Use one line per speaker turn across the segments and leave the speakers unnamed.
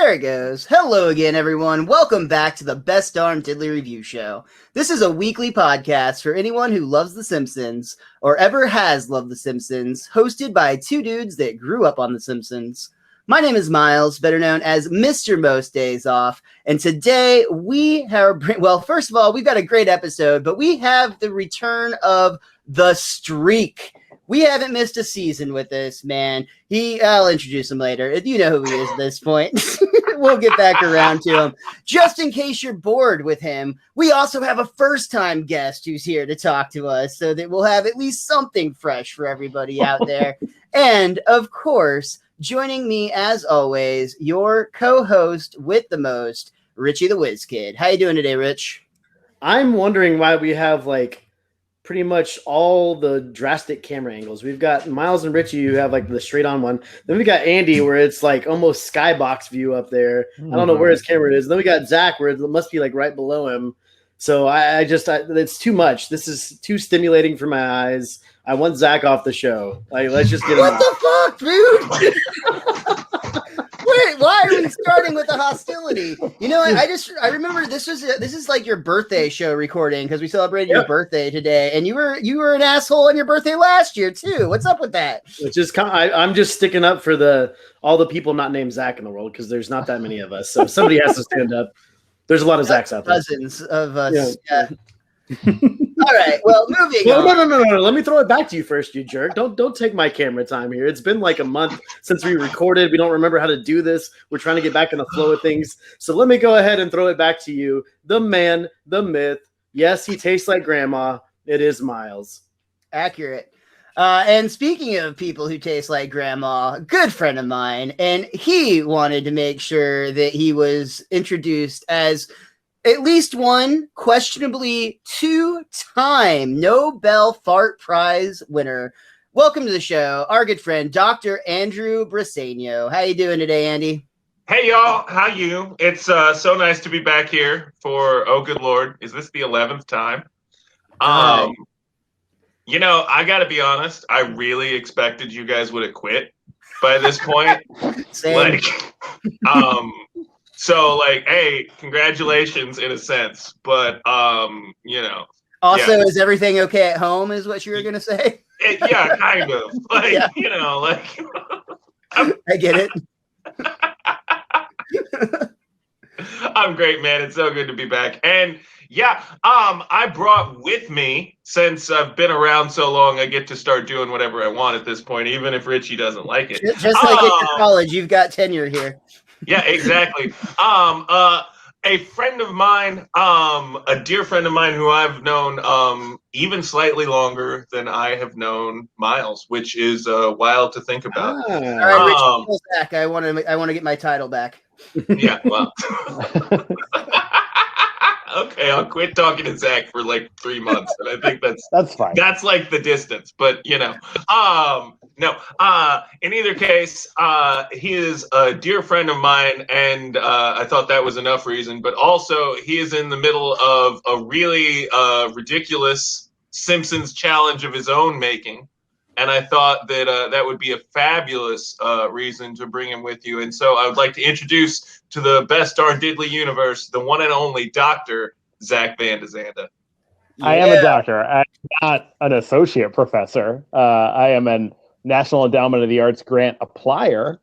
There it goes. Hello again, everyone. Welcome back to the Best Darn Diddly Review Show. This is a weekly podcast for anyone who loves The Simpsons or ever has loved The Simpsons, hosted by two dudes that grew up on The Simpsons. My name is Miles, better known as Mr. Most Days Off, and today we have, well, first of all, we've got a great episode, but we have the return of The Streak. We haven't missed a season with this, man. I'll introduce him later. You know who he is at this point. We'll get back around to him. Just in case you're bored with him, we also have a first-time guest who's here to talk to us so that we'll have at least something fresh for everybody out there. And, of course, joining me, as always, your co-host with the most, Richie the Whiz Kid. How you doing today, Rich?
I'm wondering why we have, pretty much all the drastic camera angles. We've got Miles and Richie who have the straight on one. Then we got Andy where it's almost skybox view up there. I don't know where his camera is. Then we got Zach where it must be right below him. So I it's too much. This is too stimulating for my eyes. I want Zach off the show. Let's just get him
out. What the fuck, dude? Wait, why are we starting with the hostility? You know, I remember this is like your birthday show recording because we celebrated your birthday today, and you were an asshole on your birthday last year too. What's up with that?
It's just I'm just sticking up for all the people not named Zach in the world because there's not that many of us, so somebody has to stand up. There's a lot of Zachs out there.
Dozens of us. Yeah. All right. Well, moving on.
No. Let me throw it back to you first, you jerk. Don't take my camera time here. It's been a month since we recorded. We don't remember how to do this. We're trying to get back in the flow of things. So let me go ahead and throw it back to you. The man, the myth. Yes, he tastes like grandma. It is Miles.
Accurate. And speaking of people who taste like grandma, good friend of mine, and he wanted to make sure that he was introduced as at least one, questionably two-time Nobel Fart Prize winner. Welcome to the show, our good friend, Dr. Andrew Braseno. How you doing today, Andy?
Hey, y'all. How you? It's so nice to be back here for, oh, good Lord, is this the 11th time? You know, I got to be honest. I really expected you guys would have quit by this point.
Same.
So, hey, congratulations in a sense, but, you know.
Also, is everything okay at home is what you were going to say?
Yeah, kind of. You know,
I get it.
I'm great, man. It's so good to be back. And, yeah, I brought with me, since I've been around so long, I get to start doing whatever I want at this point, even if Richie doesn't like it.
Just like in college, you've got tenure here.
Yeah, exactly. A friend of mine, a dear friend of mine who I've known even slightly longer than I have known Miles, which is wild to think about.
All right, Richie, back. I want to get my title back.
Yeah, well. Okay, I'll quit talking to Zach for 3 months, and I think
that's fine.
That's the distance, but you know, no. In either case, he is a dear friend of mine, and I thought that was enough reason. But also, he is in the middle of a really ridiculous Simpsons challenge of his own making, and I thought that that would be a fabulous reason to bring him with you. And so, I would like to introduce to the Best Darn Diddly universe, the one and only Dr. Zach Van de Zanda.
Yeah. I am a doctor. I'm not an associate professor. I am a National Endowment of the Arts grant applier.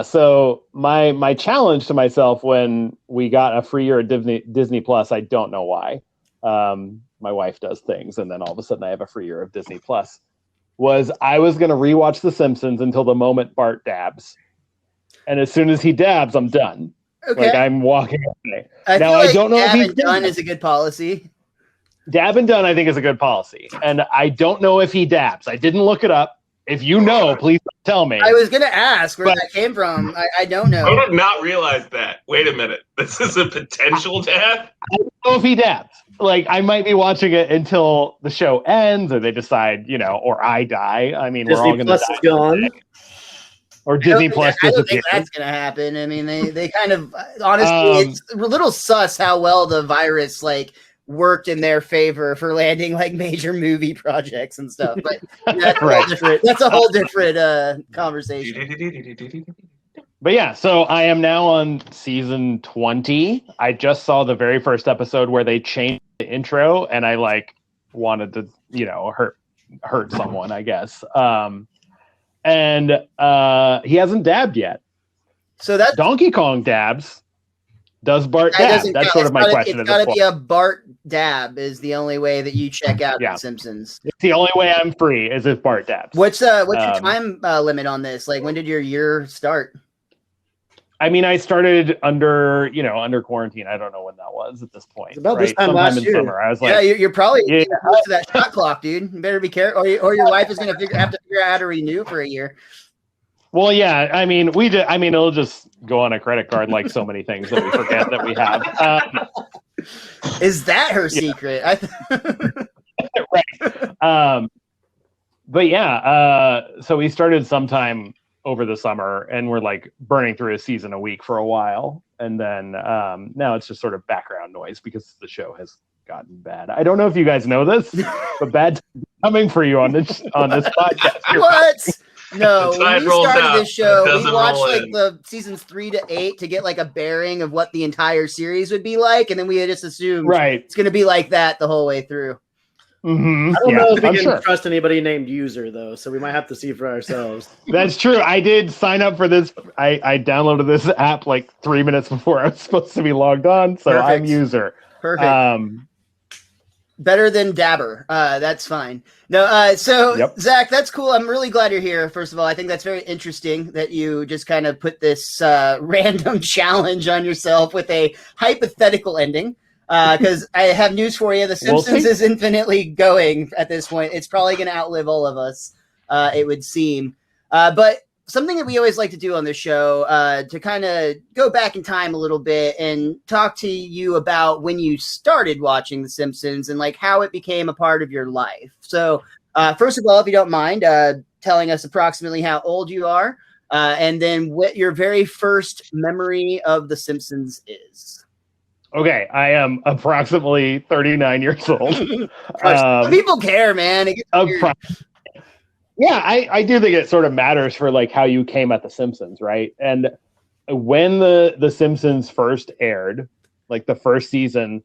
So my challenge to myself when we got a free year at Disney Plus, I don't know why. My wife does things, and then all of a sudden I have a free year of Disney Plus, was I was going to rewatch The Simpsons until the moment Bart dabs. And as soon as he dabs, I'm done.
Okay.
I'm walking away.
I don't know if he's done is a good policy.
Dab and done, I think, is a good policy. And I don't know if he dabs. I didn't look it up. If you know, please tell me.
I was going to ask where that came from. I don't know.
I did not realize that. Wait a minute. This is a potential dab?
I don't know if he dabs. I might be watching it until the show ends, or they decide, or I die. I mean,
Disney
we're all going to die.
Is gone.
Or Disney Plus
disappears. I don't think that's going to happen. I mean, they kind of, honestly, it's a little sus how well the virus, worked in their favor for landing like major movie projects and stuff. But that's
Right.
that's a whole different conversation.
But yeah, so I am now on season 20. I just saw the very first episode where they changed the intro, and I like wanted to, hurt someone, I guess. And he hasn't dabbed yet.
So that's
Donkey Kong dabs. Does Bart dab? That's sort of my question.
It's got to be a Bart dab is the only way that you check out The Simpsons.
It's the only way I'm free is if Bart dabs.
What's your time limit on this? Like, when did your year start?
I mean, I started under quarantine. I don't know when that was at this point.
It's about this time
sometime
last
in
year.
Summer. I was like,
yeah, you're probably close to that shot clock, dude. You better be careful, or your wife is going to have to figure out how to renew for a year.
Well, yeah. I mean, it'll just go on a credit card like so many things that we forget that we have.
Is that her secret?
Right. But yeah. So we started sometime over the summer, and we're like burning through a season a week for a while, and then now it's just sort of background noise because the show has gotten bad. I don't know if you guys know this, but bad times coming for you on this podcast.
What? No, when we started this show, we watched like
in.
the seasons 3 to 8 to get like a bearing of what the entire series would be like, and then we had just assumed it's going to be like that the whole way through.
Mm-hmm.
I don't know if we can trust anybody named User though, so we might have to see for ourselves.
That's true. I did sign up for this. I downloaded this app like 3 minutes before I was supposed to be logged on, so
Perfect.
I'm User.
Perfect. Better than Dabber. That's fine. No, Zach, that's cool. I'm really glad you're here. First of all, I think that's very interesting that you just kind of put this random challenge on yourself with a hypothetical ending. Because I have news for you. The Simpsons is infinitely going at this point. It's probably going to outlive all of us, it would seem. But something that we always like to do on this show, to kind of go back in time a little bit and talk to you about when you started watching The Simpsons and like how it became a part of your life. So first of all, if you don't mind telling us approximately how old you are, and then what your very first memory of The Simpsons is.
Okay, I am approximately 39 years old.
People care, man. It gets weird.
Yeah, I do think it sort of matters for like how you came at The Simpsons, right? And when the Simpsons first aired, like the first season,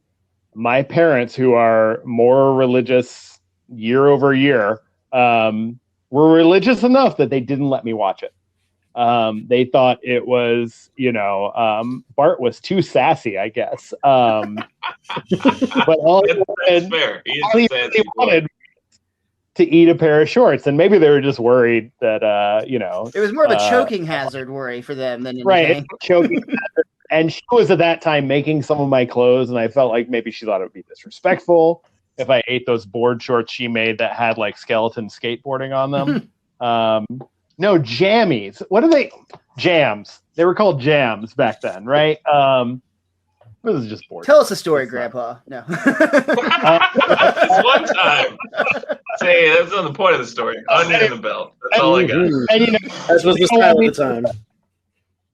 my parents, who are more religious year over year, were religious enough that they didn't let me watch it. They thought it was, Bart was too sassy, I guess. But all
that's fair.
He wanted to eat a pair of shorts, and maybe they were just worried that,
it was more of a choking hazard worry for them than anything.
Right, choking hazard. And she was at that time making some of my clothes, and I felt like maybe she thought it would be disrespectful if I ate those board shorts she made that had like skeleton skateboarding on them. No, jammies. What are they? Jams. They were called jams back then, right? This is just boring.
Tell us a story, Grandpa. No.
One time. Say, that's on the point of the story. Onion in the belt. That's all I got.
And
that was the style of the time.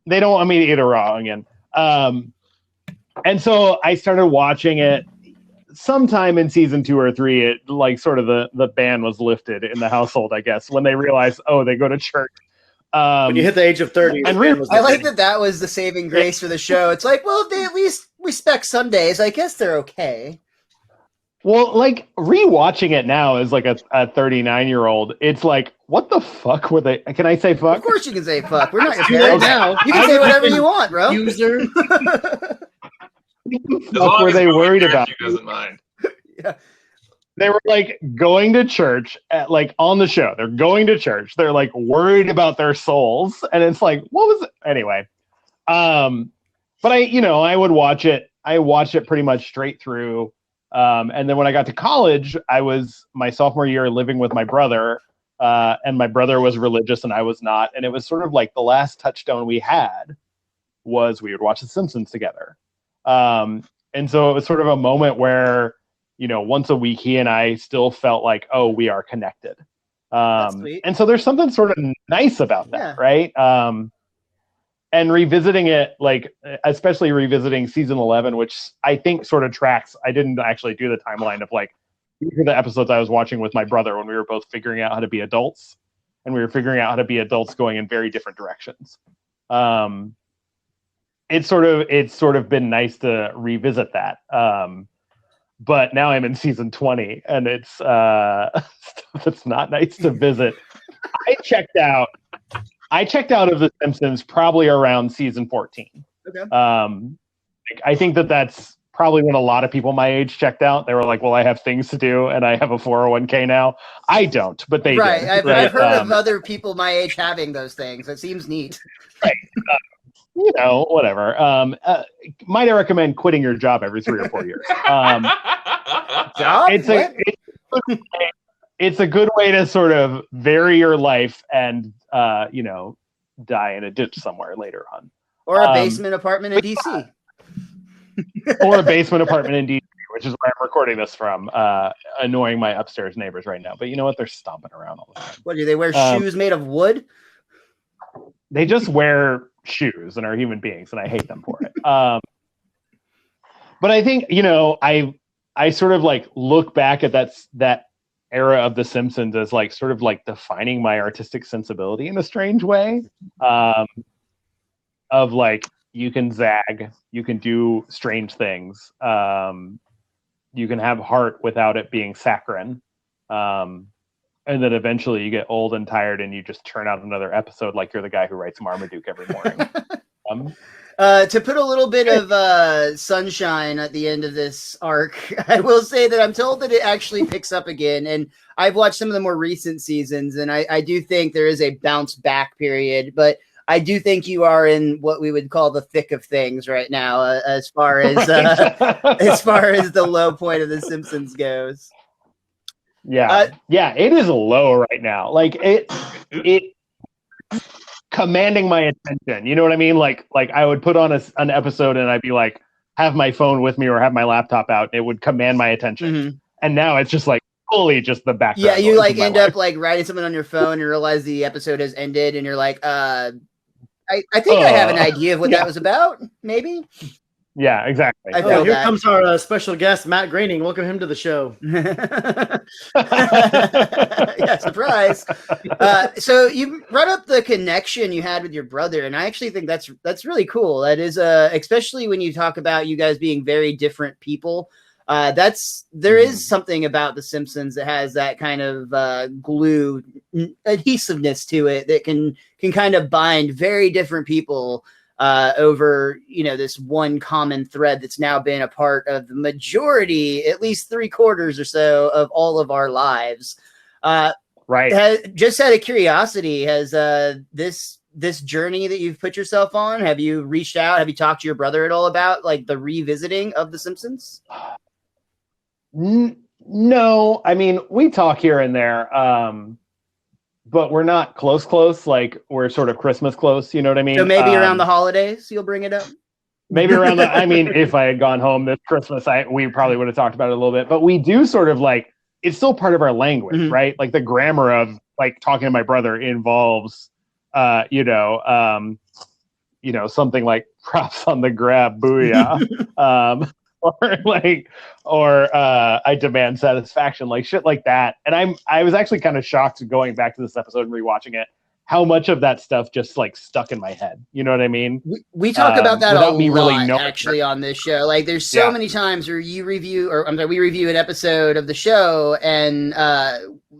They don't want me to eat a raw onion. And so I started watching it sometime in season 2 or 3. It like sort of the ban was lifted in the household, I guess, when they realized, they go to church.
When you hit the age of 30,
and
I like that was the saving grace for the show. It's like, well, if they at least respect Sundays, I guess they're okay.
Well, like rewatching it now as like a 39-year-old, it's like, what the fuck were they? Can I say fuck?
Of course you can say fuck. We're not your
Too late
parents.
now.
You can say whatever you want, bro.
User.
What were they worried about?
She doesn't mind.
Yeah.
They were like going to church like on the show. They're going to church. They're like worried about their souls. And it's like, what was it? Anyway. But I would watch it. I watched it pretty much straight through. And then when I got to college, I was my sophomore year living with my brother. And my brother was religious and I was not. And it was sort of like the last touchstone we had was we would watch The Simpsons together. And so it was sort of a moment where, once a week, he and I still felt like, we are connected.
That's sweet.
And so there's something sort of nice about that, right? and revisiting it, like especially revisiting season 11, which I think sort of tracks. I didn't actually do the timeline of like these are the episodes I was watching with my brother when we were both figuring out how to be adults, and we were figuring out how to be adults going in very different directions. It's sort of been nice to revisit that. But now I'm in season 20, and it's stuff that's not nice to visit. I checked out of The Simpsons probably around season 14.
Okay.
I think that's probably when a lot of people my age checked out. They were like, well, I have things to do, and I have a 401k now. I don't, but they
right.
did.
I've heard of other people my age having those things. It seems neat.
Right. Whatever. Might I recommend quitting your job every 3 or 4 years?
Job?
It's a good way to sort of vary your life and die in a ditch somewhere later on,
or a basement apartment in DC,
or a basement apartment in DC, which is where I'm recording this from, annoying my upstairs neighbors right now. But you know what? They're stomping around all the time.
What do they wear? Shoes made of wood?
They just wear shoes and are human beings, and I hate them for it. But I think I sort of like look back at that era of The Simpsons as like sort of like defining my artistic sensibility in a strange way. Of like, you can zag, you can do strange things, you can have heart without it being saccharine. And then eventually you get old and tired and you just turn out another episode like you're the guy who writes Marmaduke every morning.
To put a little bit of sunshine at the end of this arc, I will say that I'm told that it actually picks up again. And I've watched some of the more recent seasons, and I do think there is a bounce back period. But I do think you are in what we would call the thick of things right now, as far as the low point of The Simpsons goes.
Yeah, it is low right now. Like it commanding my attention. You know what I mean? Like I would put on an episode and I'd be like, have my phone with me or have my laptop out. It would command my attention. Mm-hmm. And now it's just like fully just the background.
Yeah, you like end up like writing something on your phone and realize the episode has ended, and you're like, I think I have an idea of what that was about. Maybe.
Yeah, exactly.
Here comes our special guest, Matt Groening. Welcome him to the show.
Yeah, surprise. So you brought up the connection you had with your brother, and I actually think that's really cool. That is, especially when you talk about you guys being very different people. There is something about The Simpsons that has that kind of glue adhesiveness to it that can kind of bind very different people over, this one common thread that's now been a part of the majority, at least 3/4 or so of all of our lives. Right. Just out of curiosity, has this journey that you've put yourself on, have you reached out? Have you talked to your brother at all about like the revisiting of The Simpsons?
No, I mean, we talk here and there. But we're not close. Like we're sort of Christmas close. You know what I mean?
So maybe around the holidays, you'll bring it up.
Maybe around I mean, if I had gone home this Christmas, we probably would have talked about it a little bit. But we do sort of like, it's still part of our language, mm-hmm. right? Like the grammar of like talking to my brother involves, something like props on the grab, booyah. Or I demand satisfaction, like shit like that. And I was actually kind of shocked going back to this episode and rewatching it, how much of that stuff just like stuck in my head. You know what I mean?
We talk about that a lot actually on this show. Like there's so many times where we review an episode of the show, and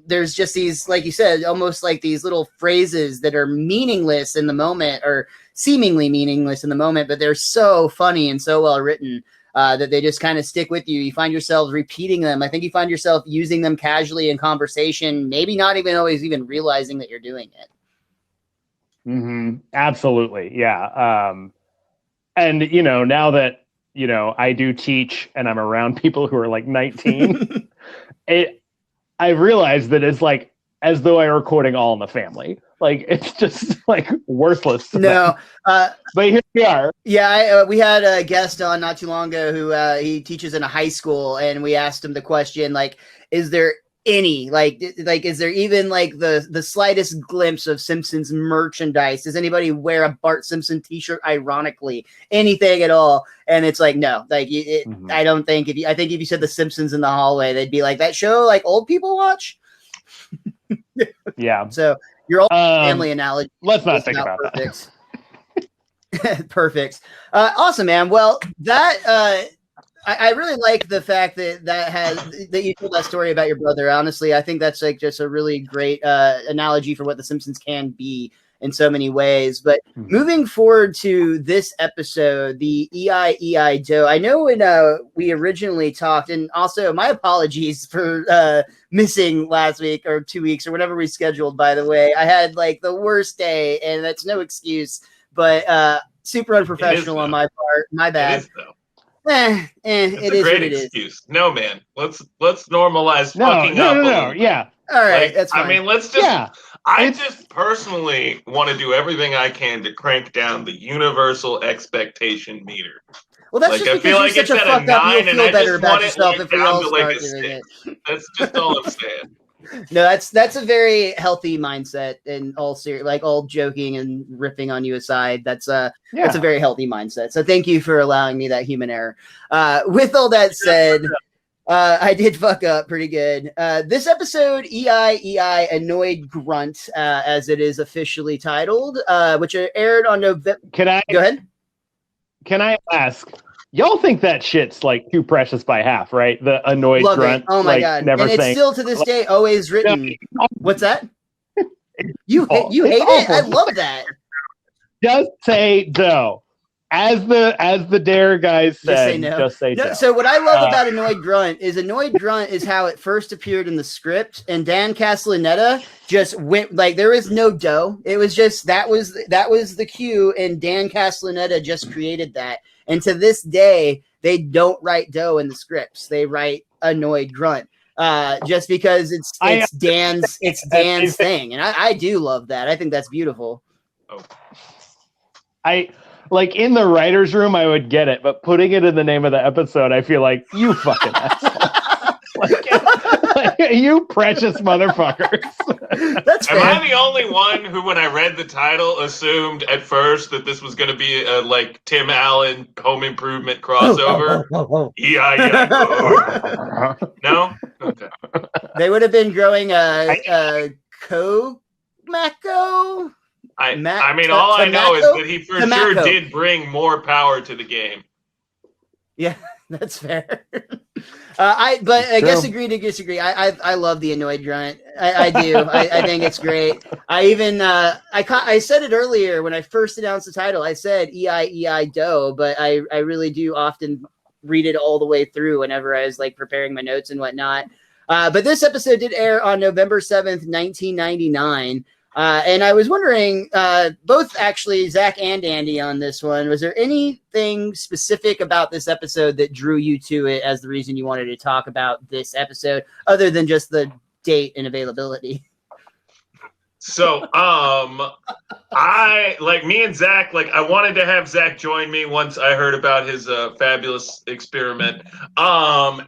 there's just these, like you said, almost like these little phrases that are meaningless in the moment, or seemingly meaningless in the moment, but they're so funny and so well written. That they just kind of stick with you. You find yourself repeating them. I think you find yourself using them casually in conversation, maybe not even always even realizing that you're doing it.
Mm-hmm. Absolutely. Yeah. And, now that, I do teach and I'm around people who are like 19, I realized that it's like as though I were quoting All in the Family. Like it's just like worthless.
No,
but here we are.
Yeah, we had a guest on not too long ago who he teaches in a high school, and we asked him the question, like, is there any? Like, is there even like the slightest glimpse of Simpsons merchandise? Does anybody wear a Bart Simpson T-shirt? Ironically, anything at all? And it's like, no, like I don't think I think if you said the Simpsons in the hallway, they'd be like, that show like old people watch.
Yeah.
So your old family analogy.
Let's not think about
perfect. That. Perfect. Awesome, man. Well, that I really like the fact that you told that story about your brother. Honestly, I think that's like just a really great analogy for what the Simpsons can be in so many ways. But moving forward to this episode, the E-I-E-I-Do, I know when we originally talked, and also my apologies for missing last week or 2 weeks or whatever we scheduled, by the way. I had like the worst day, and that's no excuse, but super unprofessional on my part. My bad.
It is, though.
It is
a great
what it
excuse.
is.
No, man. Let's normalize fucking up a little.
Yeah. All right.
Like,
that's fine.
I mean, let's just. Yeah, I just personally want to do everything I can to crank down the universal expectation meter.
Well, that's
like,
just because you're such a fuck up. You'll feel better about yourself if we all start doing it.
That's just all I'm saying.
No, that's a very healthy mindset, and all serious, like all joking and ripping on you aside. That's a very healthy mindset. So thank you for allowing me that human error. With all that said, I did fuck up pretty good. This episode, E-I-E-I Annoyed Grunt, as it is officially titled, which aired on November.
Go ahead. Can I ask? Y'all think that shit's like too precious by half, right? The annoyed
Love
grunt.
It. Oh my god!
Never
and it's still to this day always written. What's that? You hate it? I love that.
Just say no. As the Dare guys said, just say no.
So what I love about Annoyed Grunt is how it first appeared in the script, and Dan Castellaneta just went like there is no dough. It was just that was the cue, and Dan Castellaneta just created that. And to this day, they don't write dough in the scripts. They write Annoyed Grunt. Just because it's Dan's thing. And I do love that. I think that's beautiful.
Like in the writer's room, I would get it, but putting it in the name of the episode, I feel like you fucking asshole. like, you precious motherfuckers.
That's fair.
Am I the only one who, when I read the title, assumed at first that this was going to be a like Tim Allen Home Improvement crossover? Yeah. No? Okay.
They would have been growing a Macco.
I mean, all I know is that he for sure did bring more power to the game.
Yeah, that's fair. I guess agree to disagree. I love the Annoyed Grunt. I do. I think it's great. I even I said it earlier when I first announced the title. I said E-I-E-I-Do, but I really do often read it all the way through whenever I was like preparing my notes and whatnot. But this episode did air on November 7th, 1999. And I was wondering, both actually, Zach and Andy on this one, was there anything specific about this episode that drew you to it as the reason you wanted to talk about this episode, other than just the date and availability?
So, I like me and Zach, like I wanted to have Zach join me once I heard about his fabulous experiment. So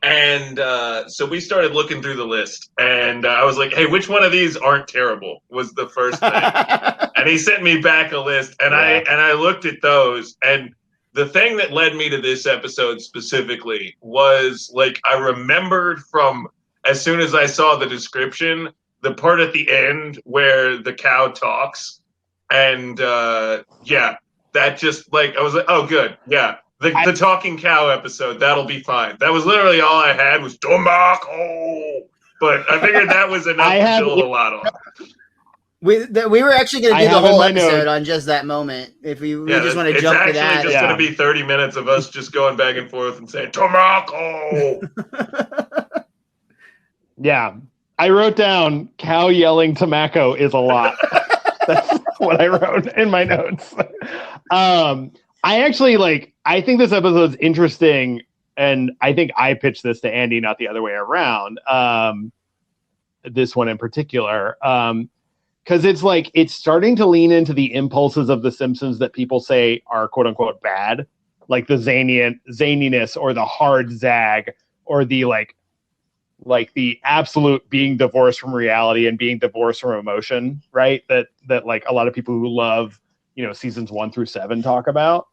we started looking through the list, and I was like, hey, which one of these aren't terrible was the first thing. And he sent me back a list, and I looked at those, and the thing that led me to this episode specifically was like I remembered from as soon as I saw the description, the part at the end where the cow talks, and that just like I was like, oh, good, yeah, the talking cow episode, that'll be fine. That was literally all I had was tobacco, but I figured that was enough to build a lot on.
We were actually going to do the whole episode on just that moment. If we just want to jump to that,
it's just going to be 30 minutes of us just going back and forth and saying tobacco.
Yeah. I wrote down cow yelling tobacco is a lot. That's what I wrote in my notes. I think this episode's interesting, and I think I pitched this to Andy, not the other way around. This one in particular. Because it's like, it's starting to lean into the impulses of The Simpsons that people say are quote unquote bad. Like the zaniness or the hard zag or the like like the absolute being divorced from reality and being divorced from emotion, right? That like a lot of people who love, seasons 1 through 7 talk about.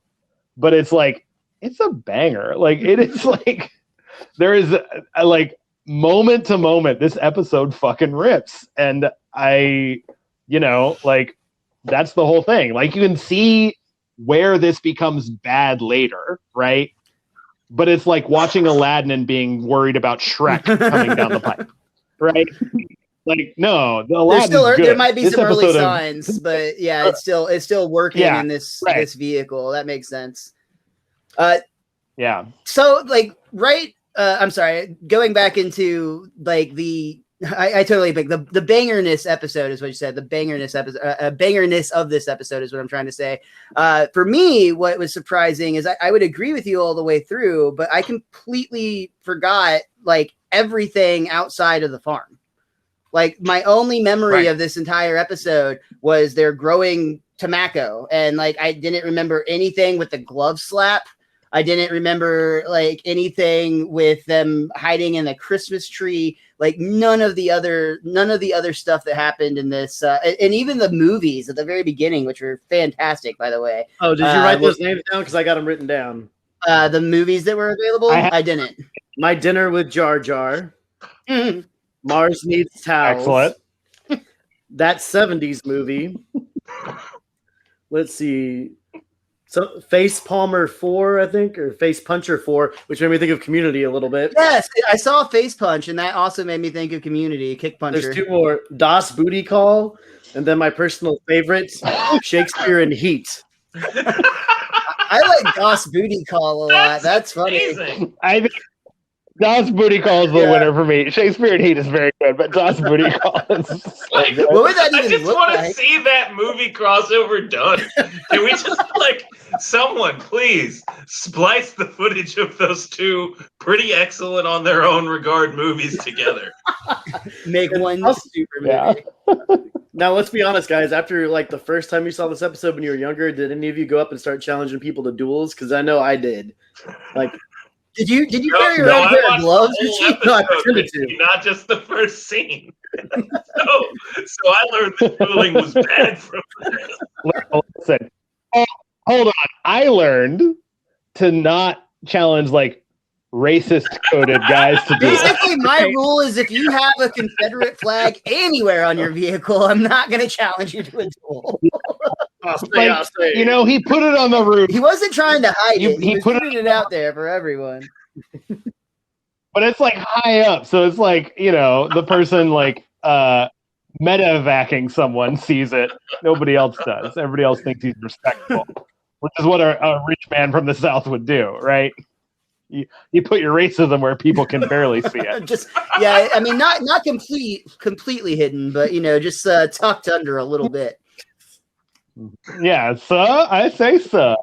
But it's like, it's a banger. Like, it is like, there is a like moment to moment, this episode fucking rips. And like, that's the whole thing. Like, you can see where this becomes bad later, right? But it's like watching Aladdin and being worried about Shrek coming down the pipe, right? Like, no,
there might be some early signs, but yeah, it's still working in this vehicle. That makes sense.
Yeah.
So like, right. I'm sorry. Going back into like I totally think the bangerness episode is what you said. The bangerness of this episode is what I'm trying to say. For me, what was surprising is I would agree with you all the way through, but I completely forgot like everything outside of the farm. Like my only memory of this entire episode was they're growing tobacco, and like I didn't remember anything with the glove slap. I didn't remember like anything with them hiding in the Christmas tree, like none of the other stuff that happened in this, and even the movies at the very beginning, which were fantastic, by the way.
Oh, did you write those names down? Because I got them written down.
The movies that were available, I didn't.
My Dinner with Jar Jar. Mars Needs Towels.
Excellent.
That 70s movie. Let's see. So Face Palmer 4, I think, or Face Puncher 4, which made me think of Community a little bit.
Yes, I saw Face Punch, and that also made me think of Community, Kick Puncher.
There's 2 more. Das Booty Call, and then my personal favorite, Shakespeare in Heat.
I like Das Booty Call a lot. That's funny.
Amazing.
I think Das Booty Call is the winner for me. Shakespeare in Heat is very good, but Das Booty Call is so good.
What would that even
I just
look
want to
like?
see that movie crossover done. Can we just like someone please splice the footage of those 2 pretty excellent on their own regard movies together?
Make one super movie.
Yeah.
Now, let's be honest, guys. After like the first time you saw this episode when you were younger, did any of you go up and start challenging people to duels? Because I know I did. Like,
did you carry around a pair of gloves?
No, I pretended to.
Not just the first scene. so I learned that dueling was bad from this.
Listen, hold on. I learned to not challenge like racist coded guys to do
Basically, my rule is if you have a Confederate flag anywhere on your vehicle, I'm not going to challenge you to a duel.
I'll say.
He put it on the roof.
He wasn't trying to hide it. He was
put
putting it out there for everyone.
But it's like high up, so it's like the person like medevacing someone sees it. Nobody else does. Everybody else thinks he's respectful, which is what a rich man from the South would do, right? You put your racism where people can barely see it.
I mean, not completely hidden, but just tucked under a little bit.
Yeah, so I say so.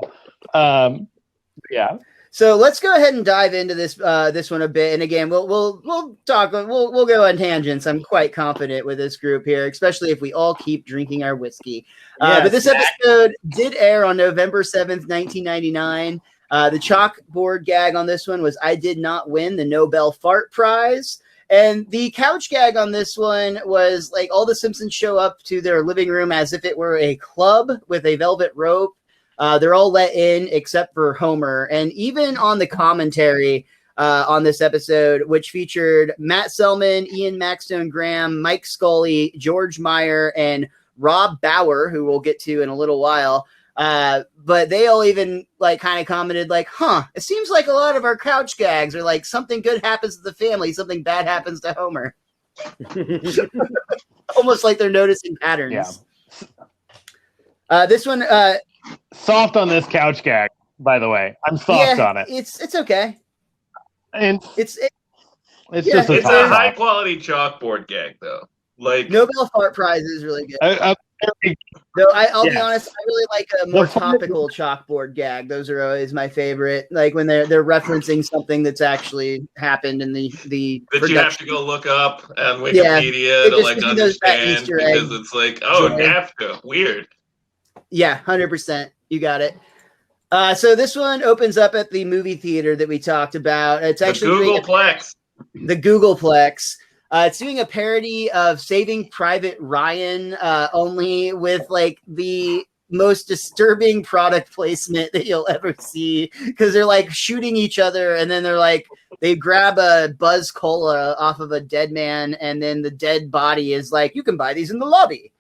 Yeah.
So let's go ahead and dive into this one a bit. And again, we'll talk. We'll go on tangents. I'm quite confident with this group here, especially if we all keep drinking our whiskey. But this episode did air on November 7th, 1999. The chalkboard gag on this one was I did not win the Nobel Fart Prize. And the couch gag on this one was like all the Simpsons show up to their living room as if it were a club with a velvet rope. They're all let in except for Homer. And even on the commentary on this episode, which featured Matt Selman, Ian Maxstone Graham, Mike Scully, George Meyer, and Rob Bauer, who we'll get to in a little while. But they all even like kind of commented like, it seems like a lot of our couch gags are like something good happens to the family, something bad happens to Homer. Almost like they're noticing patterns. Yeah. This one,
soft on this couch gag, by the way. I'm soft on it.
It's okay.
And
it's
just
a high quality chalkboard gag though. Like
Nobel Fart Prize is really good. Though I'll be honest, I really like a more topical chalkboard gag. Those are always my favorite. Like when they're referencing something that's actually happened in the
that
production.
you have to go look up on Wikipedia to like understand because it's like, NAFTA, weird.
Yeah, 100%. You got it. So this one opens up at the movie theater that we talked about. It's actually
the Googleplex.
the Googleplex. It's doing a parody of Saving Private Ryan, only with like the most disturbing product placement that you'll ever see, because they're like shooting each other, and then they're like they grab a Buzz Cola off of a dead man, and then the dead body is like, you can buy these in the lobby.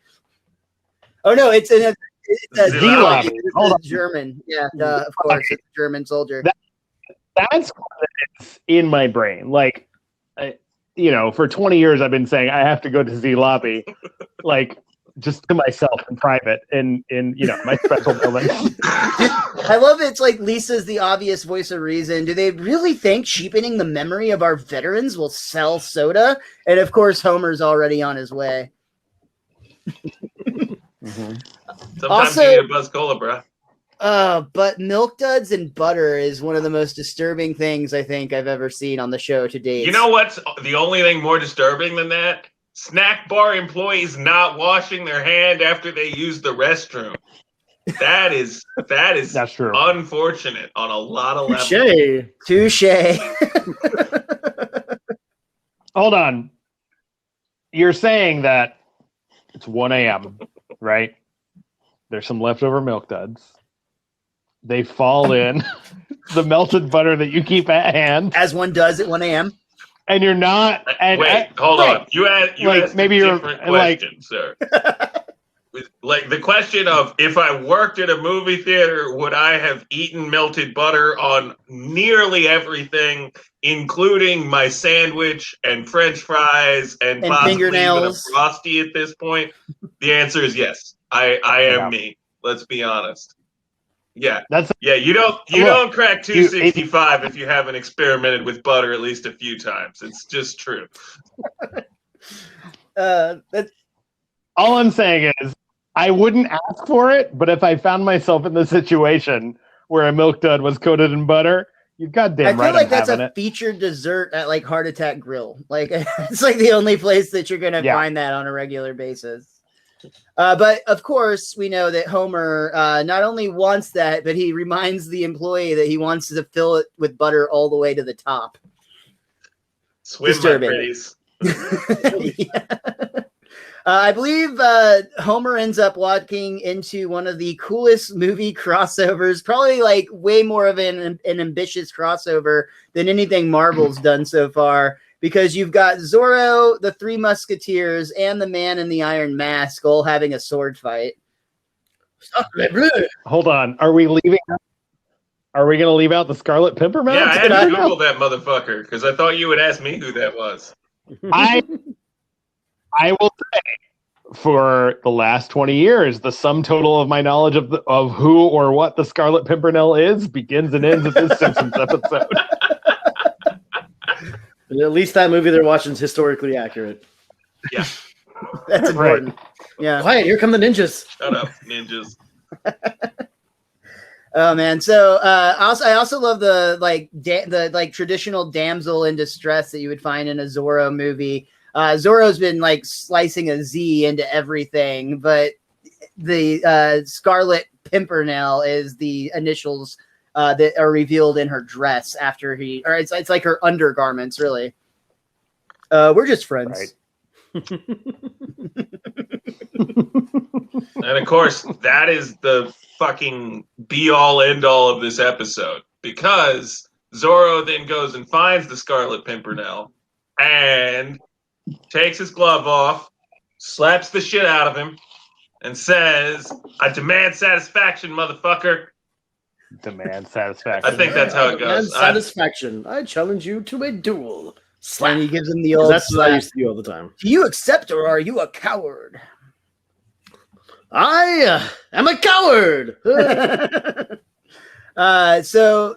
Oh no, it's a
lobby.
It's a German. Yeah, of course, it's a German soldier.
That's in my brain. Like, for 20 years I've been saying I have to go to Z Lobby, like just to myself in private in my special building.
I love it's like Lisa's the obvious voice of reason. Do they really think cheapening the memory of our veterans will sell soda? And of course, Homer's already on his way.
Sometimes
Also,
you need a Buzz Cola, bro.
But Milk Duds and butter is one of the most disturbing things I think I've ever seen on the show to date.
You know what's the only thing more disturbing than that? Snack bar employees not washing their hand after they use the restroom. That is
That's true.
Unfortunate on a lot of levels.
Touche.
Hold on. You're saying that it's 1 a.m., right? There's some leftover Milk Duds. They fall in the melted butter that you keep at hand,
as one does at 1 a.m.
And you're not. And
hold on. You asked
maybe
a
you're
different question, sir. Like the question of if I worked at a movie theater, would I have eaten melted butter on nearly everything, including my sandwich and French fries and possibly
fingernails,
even a Frosty at this point? The answer is yes. I am me. Let's be honest. Yeah, you don't crack 265 if you haven't experimented with butter at least a few times. It's just true.
All I'm saying is I wouldn't ask for it, but if I found myself in the situation where a Milk Dud was coated in butter, you've got damn right.
I feel like that's a featured dessert at like Heart Attack Grill. Like it's like the only place that you're gonna find that on a regular basis. But of course, we know that Homer not only wants that, but he reminds the employee that he wants to fill it with butter all the way to the top.
Swim, disturbing. My pretties.
I believe Homer ends up walking into one of the coolest movie crossovers, probably like way more of an ambitious crossover than anything Marvel's done so far. Because you've got Zorro, the Three Musketeers, and the Man in the Iron Mask all having a sword fight.
Hold on. Are we leaving? Are we going to leave out the Scarlet Pimpernell?
Yeah, I had to Google that motherfucker because I thought you would ask me who that was.
I will say, for the last 20 years, the sum total of my knowledge of who or what the Scarlet Pimpernell is begins and ends with this Simpsons episode.
At least that movie they're watching is historically accurate.
Yeah.
That's important. Right. Yeah.
Quiet, here come the ninjas.
Shut up, ninjas.
Oh man. So I also love the traditional damsel in distress that you would find in a Zorro movie. Zorro's been like slicing a Z into everything, but the Scarlet Pimpernell is the initials that are revealed in her dress after it's like her undergarments, really. We're just friends.
Right. And of course, that is the fucking be-all, end-all of this episode. Because Zorro then goes and finds the Scarlet Pimpernell and takes his glove off, slaps the shit out of him, and says, "I demand satisfaction, motherfucker."
Demand satisfaction.
I think that's how it goes.
Satisfaction. I challenge you to a duel.
Slap. And he gives him the old
That's what I used to do all the time.
Do you accept or are you a coward?
I am a coward.
So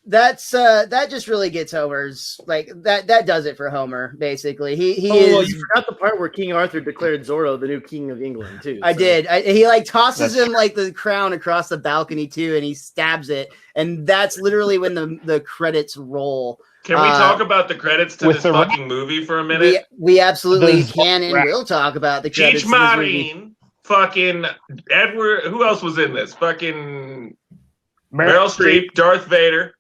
that's that just really gets Homer's like that does it for Homer, basically.
Well, you forgot the part where King Arthur declared Zorro the new king of England too.
I did. He like tosses him like the crown across the balcony too, and he stabs it, and that's literally when the credits roll.
Can we talk about the credits to this fucking movie for a minute?
We absolutely can and will talk about the credits.
Cheech Marin, fucking Edward. Who else was in this? Fucking Meryl Streep, Darth Vader.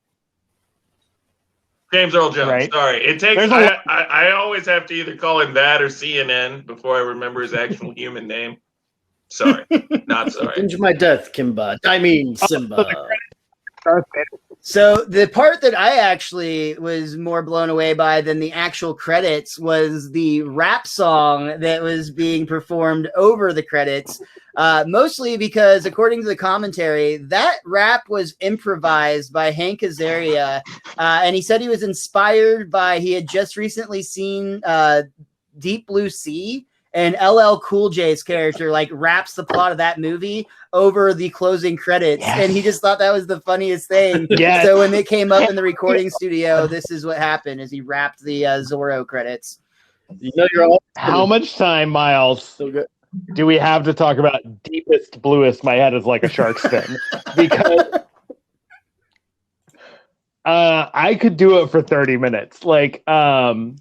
James Earl Jones.
Right.
Sorry, it takes. I always have to either call him that or CNN before I remember his actual human name. Sorry, not sorry.
Into my death, Kimba. I mean, Simba.
So the part that I actually was more blown away by than the actual credits was the rap song that was being performed over the credits, mostly because, according to the commentary, that rap was improvised by Hank Azaria, and he said he was inspired by, he had just recently seen Deep Blue Sea, and LL Cool J's character like raps the plot of that movie over the closing credits. Yes. And he just thought that was the funniest thing. Yes. So when it came up in the recording studio, this is what happened, is he rapped the Zorro credits.
You know, you're all
how much time, Miles, do we have to talk about deepest, bluest? My head is like a shark's fin. Because I could do it for 30 minutes. Like, we'll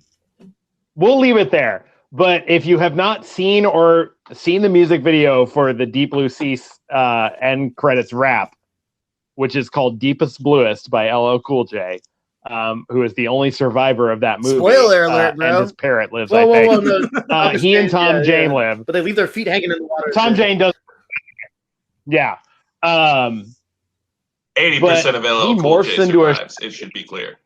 leave it there. But if you have not seen the music video for the Deep Blue Sea end credits rap, which is called Deepest Bluest by LL Cool J, who is the only survivor of that movie.
Spoiler alert, bro.
And his parrot lives, I think.
No,
he and Tom Jane live.
But they leave their feet hanging in the water.
Tom Jane does. Yeah.
80% of LL Cool J survives, it should be clear.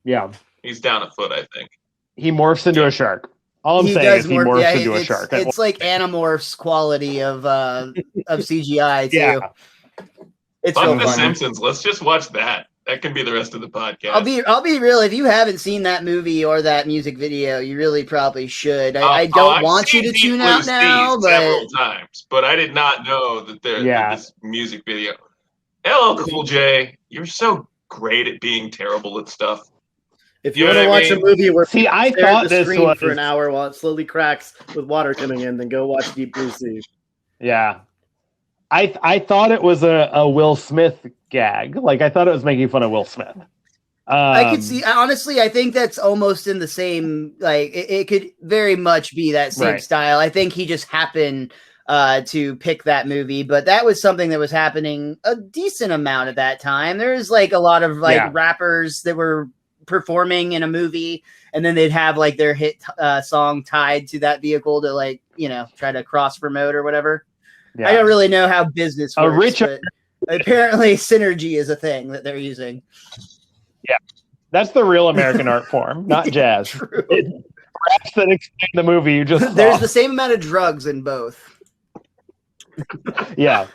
Yeah.
He's down a foot, I think.
He morphs into a shark. All I'm saying is he morphs into a shark.
It's like Animorphs quality of CGI too. Yeah.
It's Fuck the Simpsons. Let's just watch that. That can be the rest of the podcast.
I'll be real. If you haven't seen that movie or that music video, you really probably should. I don't want you to tune out now, but
several times. But I did not know that this music video. LL Cool J, you're so great at being terrible at stuff.
If you want to watch a movie where I thought this was for an hour while it slowly cracks with water coming in, then go watch Deep Blue Sea.
Yeah, I thought it was a Will Smith gag. Like, I thought it was making fun of Will Smith.
I could see. Honestly, I think that's almost in the same. Like, it could very much be that same style. I think he just happened to pick that movie, but that was something that was happening a decent amount at that time. There's like a lot of rappers that were performing in a movie, and then they'd have like their hit song tied to that vehicle to, like, you know, try to cross promote or whatever. I don't really know how business works, but apparently synergy is a thing that they're using.
Yeah, that's the real American art form, not jazz. Raps that explain the movie you just saw.
There's the same amount of drugs in both.
Yeah.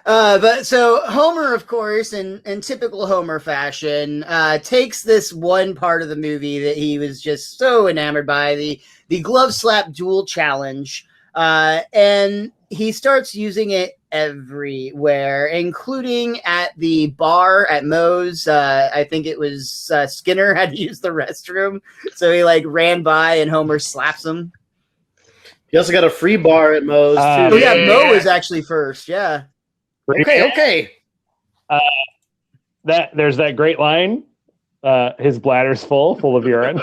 But so Homer, of course, in typical Homer fashion, takes this one part of the movie that he was just so enamored by, the glove slap duel challenge, and he starts using it everywhere, including at the bar at Moe's. I think it was Skinner had to use the restroom, so he like ran by and Homer slaps him.
He also got a free bar at Moe's, too.
Oh, yeah, Moe was actually first, yeah.
Okay.
There's that great line, his bladder's full of urine.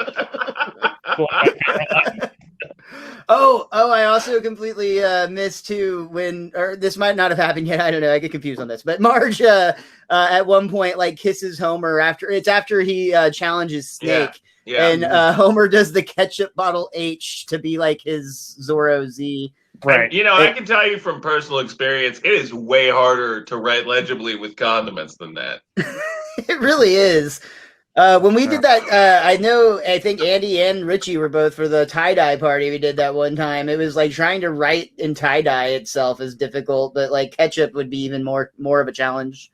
I also completely missed, too, or this might not have happened yet, I don't know, I get confused on this, but Marge at one point, like, kisses Homer after he challenges Snake. Yeah. And Homer does the ketchup bottle H to be like his Zorro Z.
Right. And, I can tell you from personal experience, it is way harder to write legibly with condiments than that.
It really is. When we did that, I think Andy and Richie were both for the tie-dye party we did that one time. It was like trying to write in tie-dye itself is difficult, but like ketchup would be even more of a challenge.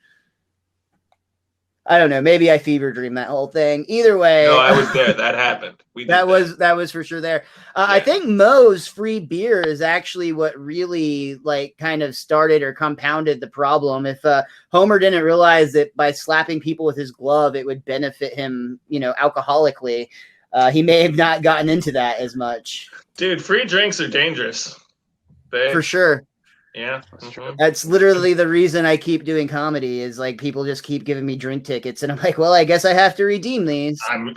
I don't know. Maybe I fever dreamed that whole thing. Either way.
No, I was there. That happened.
That was for sure there. I think Moe's free beer is actually what really like kind of started or compounded the problem. If Homer didn't realize that by slapping people with his glove, it would benefit him, alcoholically, he may have not gotten into that as much.
Dude, free drinks are dangerous. Babe.
For sure.
Yeah, that's true.
That's literally the reason I keep doing comedy is like people just keep giving me drink tickets, and I'm like, well, I guess I have to redeem these.
I mean,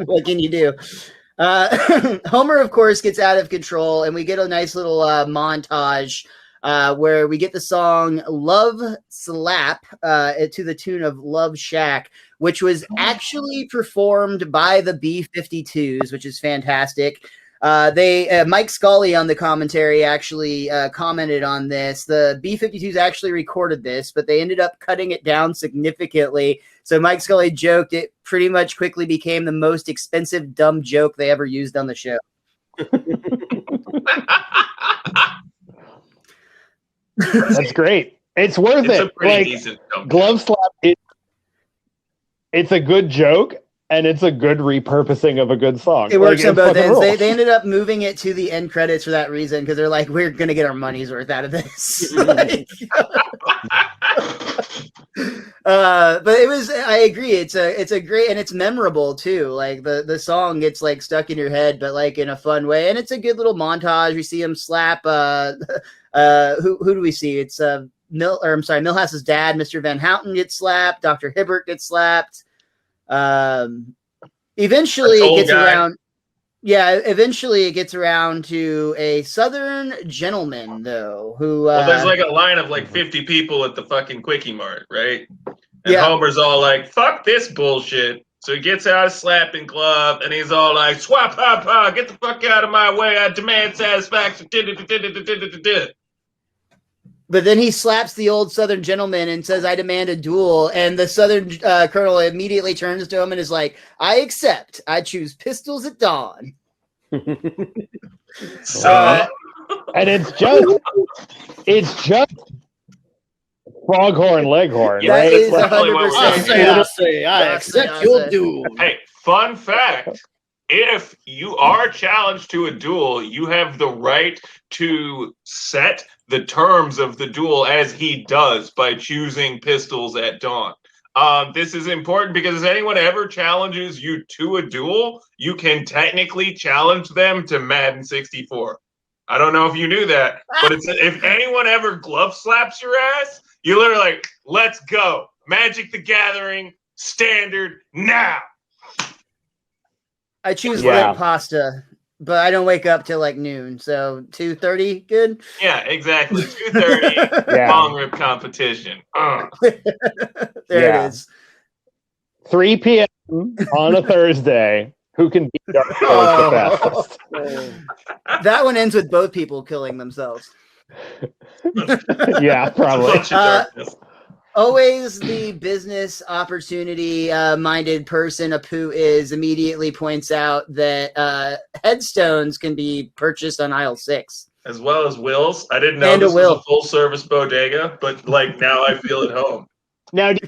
what can you do? Homer, of course, gets out of control, and we get a nice little montage where we get the song Love Slap to the tune of Love Shack, which was actually performed by the B-52s, which is fantastic. Mike Scully on the commentary actually commented on this. The B-52s actually recorded this, but they ended up cutting it down significantly. So Mike Scully joked it pretty much quickly became the most expensive dumb joke they ever used on the show.
That's great. It's worth it.
A pretty decent
glove slap. It's a good joke. And it's a good repurposing of a good song.
It works on both ends. They ended up moving it to the end credits for that reason because they're like, we're gonna get our money's worth out of this. But it was. I agree. It's a great and it's memorable too. Like the song gets like stuck in your head, but like in a fun way. And it's a good little montage. We see him slap. Who do we see? It's Milhouse's dad, Mr. Van Houten, gets slapped. Dr. Hibbert gets slapped. Eventually it gets around. Yeah, eventually it gets around to a Southern gentleman though, who
there's like a line of like 50 people at the fucking Quickie Mart, right? And
yeah.
Homer's all like, "Fuck this bullshit." So he gets out a slapping glove and he's all like, "Swap, pop, pop, get the fuck out of my way! I demand satisfaction."
But then he slaps the old Southern gentleman and says, "I demand a duel." And the Southern colonel immediately turns to him and is like, "I accept. I choose pistols at dawn."
And it's just Foghorn Leghorn,
Yeah,
right?
That is
Like,
100%.
I'll say, I accept your duel.
Hey, fun fact. If you are challenged to a duel, you have the right to set the terms of the duel as he does by choosing pistols at dawn. This is important because if anyone ever challenges you to a duel, you can technically challenge them to Madden 64. I don't know if you knew that, but if anyone ever glove slaps your ass, you literally like, "Let's go. Magic the Gathering, standard, now."
I choose lit pasta, but I don't wake up till like noon. So 2:30, good.
Yeah, exactly. 2:30 long rip competition.
There it is.
3 p.m. on a Thursday. Who can beat Dark Souls the fastest?
That one ends with both people killing themselves.
Yeah, probably.
Always the business opportunity minded person Apu is immediately points out that headstones can be purchased on aisle 6.
As well as Will's. I didn't know this was a full service bodega, but like now I feel at home.
Now, do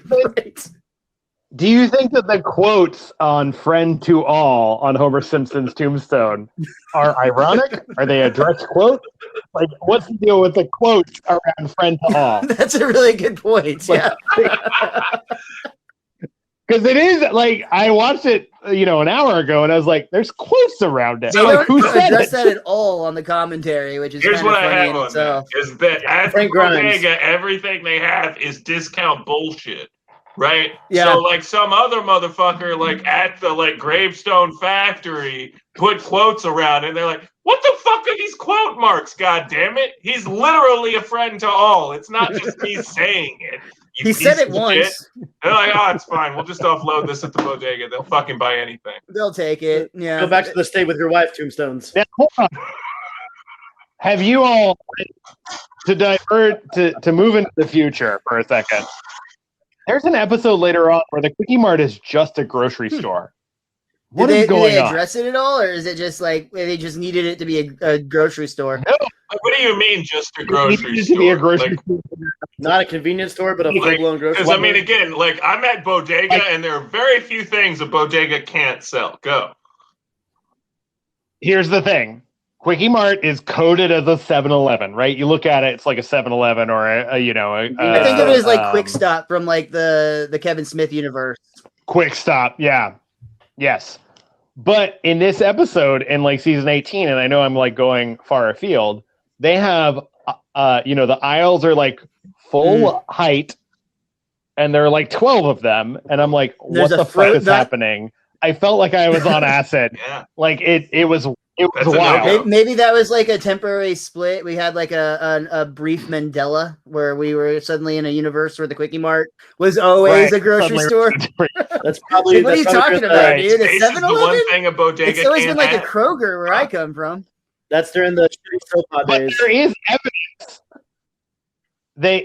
you think that the quotes on "Friend to All" on Homer Simpson's tombstone are ironic? Are they a direct quote? Like, what's the deal with the quotes around "Friend to All"?
That's a really good point. Yeah.
Because it is like I watched it, an hour ago, and I was like, "There's quotes around it."
They
like,
don't address that at all on the commentary, which is
here's what I have on
itself.
that: is that at the bodega, everything they have is discount bullshit. Right?
Yeah.
So like some other motherfucker like at the like gravestone factory put quotes around and they're like, "What the fuck are these quote marks? God damn it. He's literally a friend to all. It's not just me saying it."
He said it once.
They're like, "Oh, it's fine. We'll just offload this at the bodega. They'll fucking buy anything."
They'll take it. Yeah.
Go back to the stay with your wife tombstones.
Now, hold on. Have you all to divert to move into the future for a second? There's an episode later on where the Quickie Mart is just a grocery store. What is going on?
Did they address it at all, or is it just like they just needed it to be a grocery store?
No. What do you mean, just a grocery store?
To be a grocery store.
Not a convenience store, but a full-blown grocery
Because
store.
I mean, again, like I'm at bodega, and there are very few things a bodega can't sell. Go.
Here's the thing. Quickie Mart is coded as a 7-Eleven, right? You look at it, it's like a 7-Eleven or
I think of it as like Quick Stop from like the Kevin Smith universe.
Quick Stop, yeah. Yes. But in this episode, in like season 18, and I know I'm like going far afield, they have, the aisles are like full height, and there are like 12 of them, and I'm like, what the fuck is happening? I felt like I was on acid.
Yeah.
Like it was It was
That's a
wild.
no-go.
Maybe that was like a temporary split. We had like a brief Mandela where we were suddenly in a universe where the Quickie Mart was always a grocery store.
That's probably
What are you talking about,
right.
dude? A
Space is the
7-Eleven?
one thing a bodega
It's always
can't
been like a
have.
Kroger where I come from.
That's during the shitty soap
But
days.
there is evidence.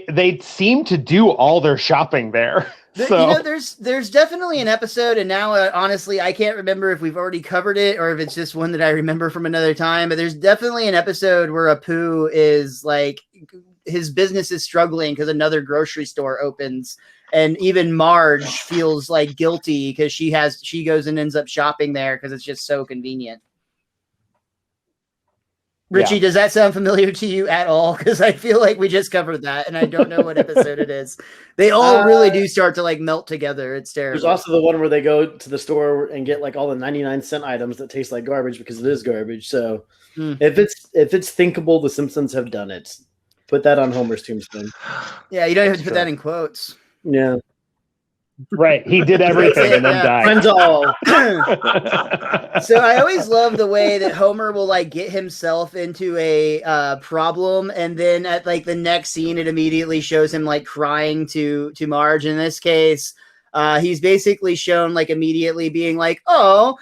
They seem to do all their shopping there. So
There's definitely an episode, and now honestly, I can't remember if we've already covered it or if it's just one that I remember from another time. But there's definitely an episode where Apu is like, his business is struggling because another grocery store opens, and even Marge feels like guilty because she goes and ends up shopping there because it's just so convenient. Richie, does that sound familiar to you at all? Because I feel like we just covered that, and I don't know what episode it is. They all really do start to like melt together. It's terrible.
There's also the one where they go to the store and get like all the 99-cent items that taste like garbage because it is garbage. So if it's thinkable, the Simpsons have done it. Put that on Homer's tombstone.
Yeah, you don't have to put that in quotes.
Yeah.
right, he did everything and then died.
Friends all.
So I always love the way that Homer will like get himself into a problem, and then at like the next scene, it immediately shows him like crying to Marge. In this case, he's basically shown like immediately being like, "Oh,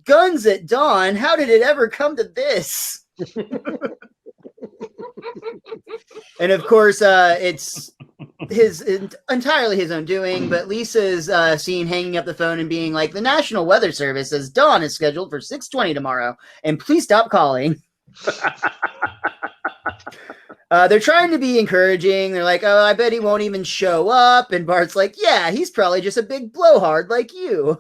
guns at dawn! How did it ever come to this?" And of course, it's entirely his own doing, but Lisa's seen hanging up the phone and being like, the National Weather Service says dawn is scheduled for 6:20 tomorrow, and please stop calling. They're trying to be encouraging. They're like, oh, I bet he won't even show up. And Bart's like, yeah, he's probably just a big blowhard like you.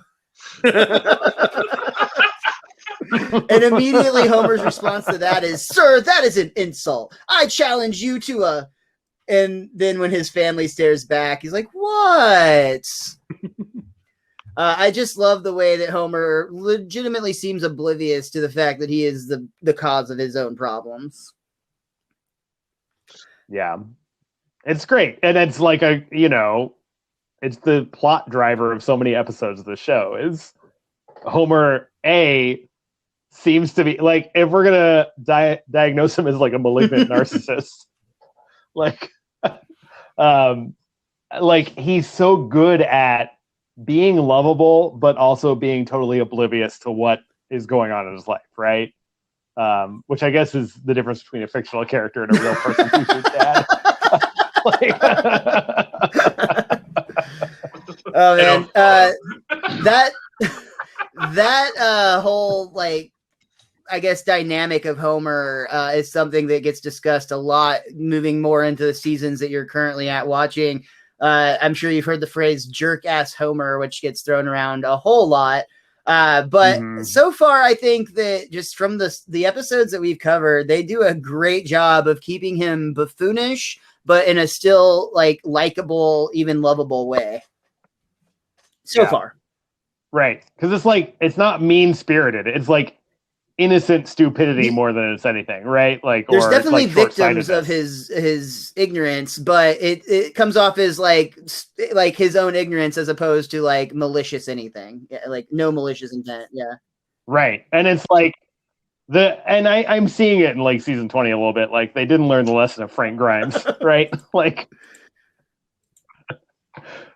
And immediately Homer's response to that is, sir, that is an insult. I challenge you to a... And then when his family stares back, he's like, what? I just love the way that Homer legitimately seems oblivious to the fact that he is the cause of his own problems.
Yeah. It's great. And it's like it's the plot driver of so many episodes of the show is Homer, seems to be like, if we're gonna diagnose him as like a malignant narcissist, like he's so good at being lovable but also being totally oblivious to what is going on in his life, right? Which I guess is the difference between a fictional character and a real person who's your dad.
Oh man, that whole like, I guess, dynamic of Homer is something that gets discussed a lot moving more into the seasons that you're currently watching. I'm sure you've heard the phrase jerk ass Homer, which gets thrown around a whole lot. But so far, I think that just from the episodes that we've covered, they do a great job of keeping him buffoonish, but in a still like likable, even lovable way. So far. Right. Because it's like, it's not mean spirited. It's like innocent stupidity more than it's anything, right? Like, there's definitely like victims of his ignorance, but it comes off as like his own ignorance as opposed to like malicious anything. Yeah, like no malicious intent. Yeah. Right. And it's like I'm seeing it in like season 20 a little bit. Like they didn't learn the lesson of Frank Grimes, right? Like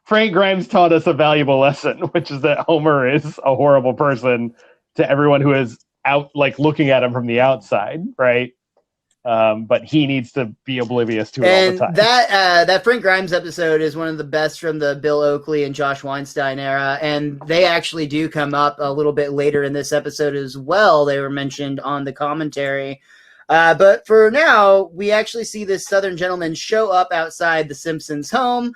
Frank Grimes taught us a valuable lesson, which is that Homer is a horrible person to everyone who is out, like looking at him from the outside, right? But he needs to be oblivious to it all the time. That Frank Grimes episode is one of the best from the Bill Oakley and Josh Weinstein era, and they actually do come up a little bit later in this episode as well. They were mentioned on the commentary. But for now, we actually see this Southern gentleman show up outside the Simpsons' home.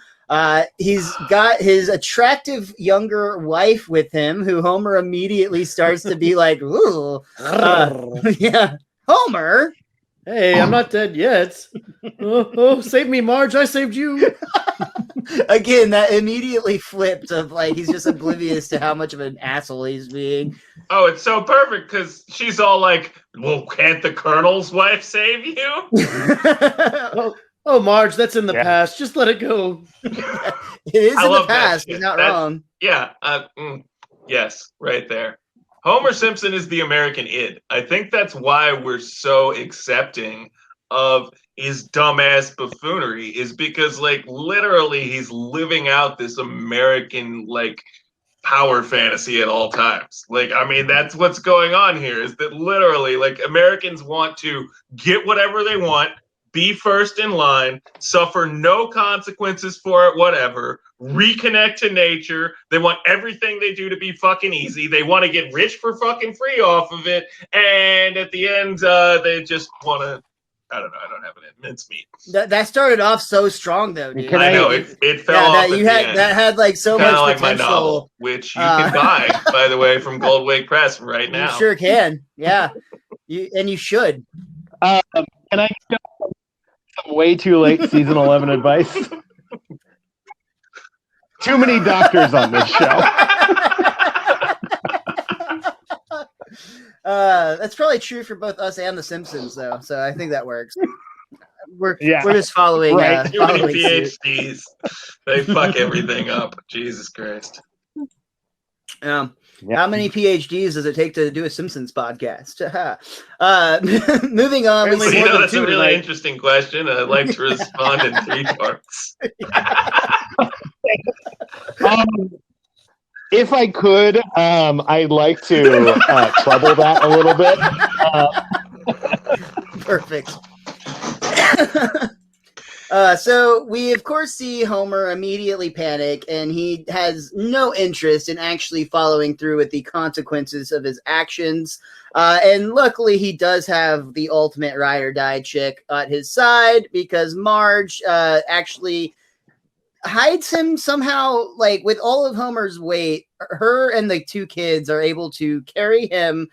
He's got his attractive younger wife with him, who Homer immediately starts to be like, ooh, yeah, Homer.
Hey, I'm not dead yet. Oh, save me, Marge. I saved you.
Again, that immediately flipped of like, he's just oblivious to how much of an asshole he's being.
Oh, it's so perfect because she's all like, well, can't the Colonel's wife save you?
Oh, Marge, that's in the past. Just let it go.
It is in the past. He's not wrong.
Yeah. Yes, right there. Homer Simpson is the American id. I think that's why we're so accepting of his dumbass buffoonery, is because like literally he's living out this American like power fantasy at all times. Like, I mean, that's what's going on here, is that literally like Americans want to get whatever they want, be first in line, suffer no consequences for it, whatever, reconnect to nature. They want everything they do to be fucking easy. They want to get rich for fucking free off of it. And at the end, they just want to, I don't know, I don't have an mincemeat.
That started off so strong, though, dude.
I know, it fell off
that, you had, that had like so
Kinda
much
like
potential.
my novel, which you can buy, by the way, from Goldwig Press right now.
You sure can, yeah. You should.
Can I get some way too late season 11 advice? Too many doctors on this show.
That's probably true for both us and The Simpsons, though. So I think that works. We're just following.
Right.
Too many
following
PhDs. They fuck everything up. Jesus Christ.
How many PhDs does it take to do a Simpsons podcast? Moving on.
See, that's a really interesting question. I'd like to respond in 3 parts.
If I could, I'd like to trouble that a little bit.
Perfect. So we, of course, see Homer immediately panic, and he has no interest in actually following through with the consequences of his actions. And luckily, he does have the ultimate ride or die chick at his side, because Marge actually hides him somehow. Like, with all of Homer's weight, her and the 2 kids are able to carry him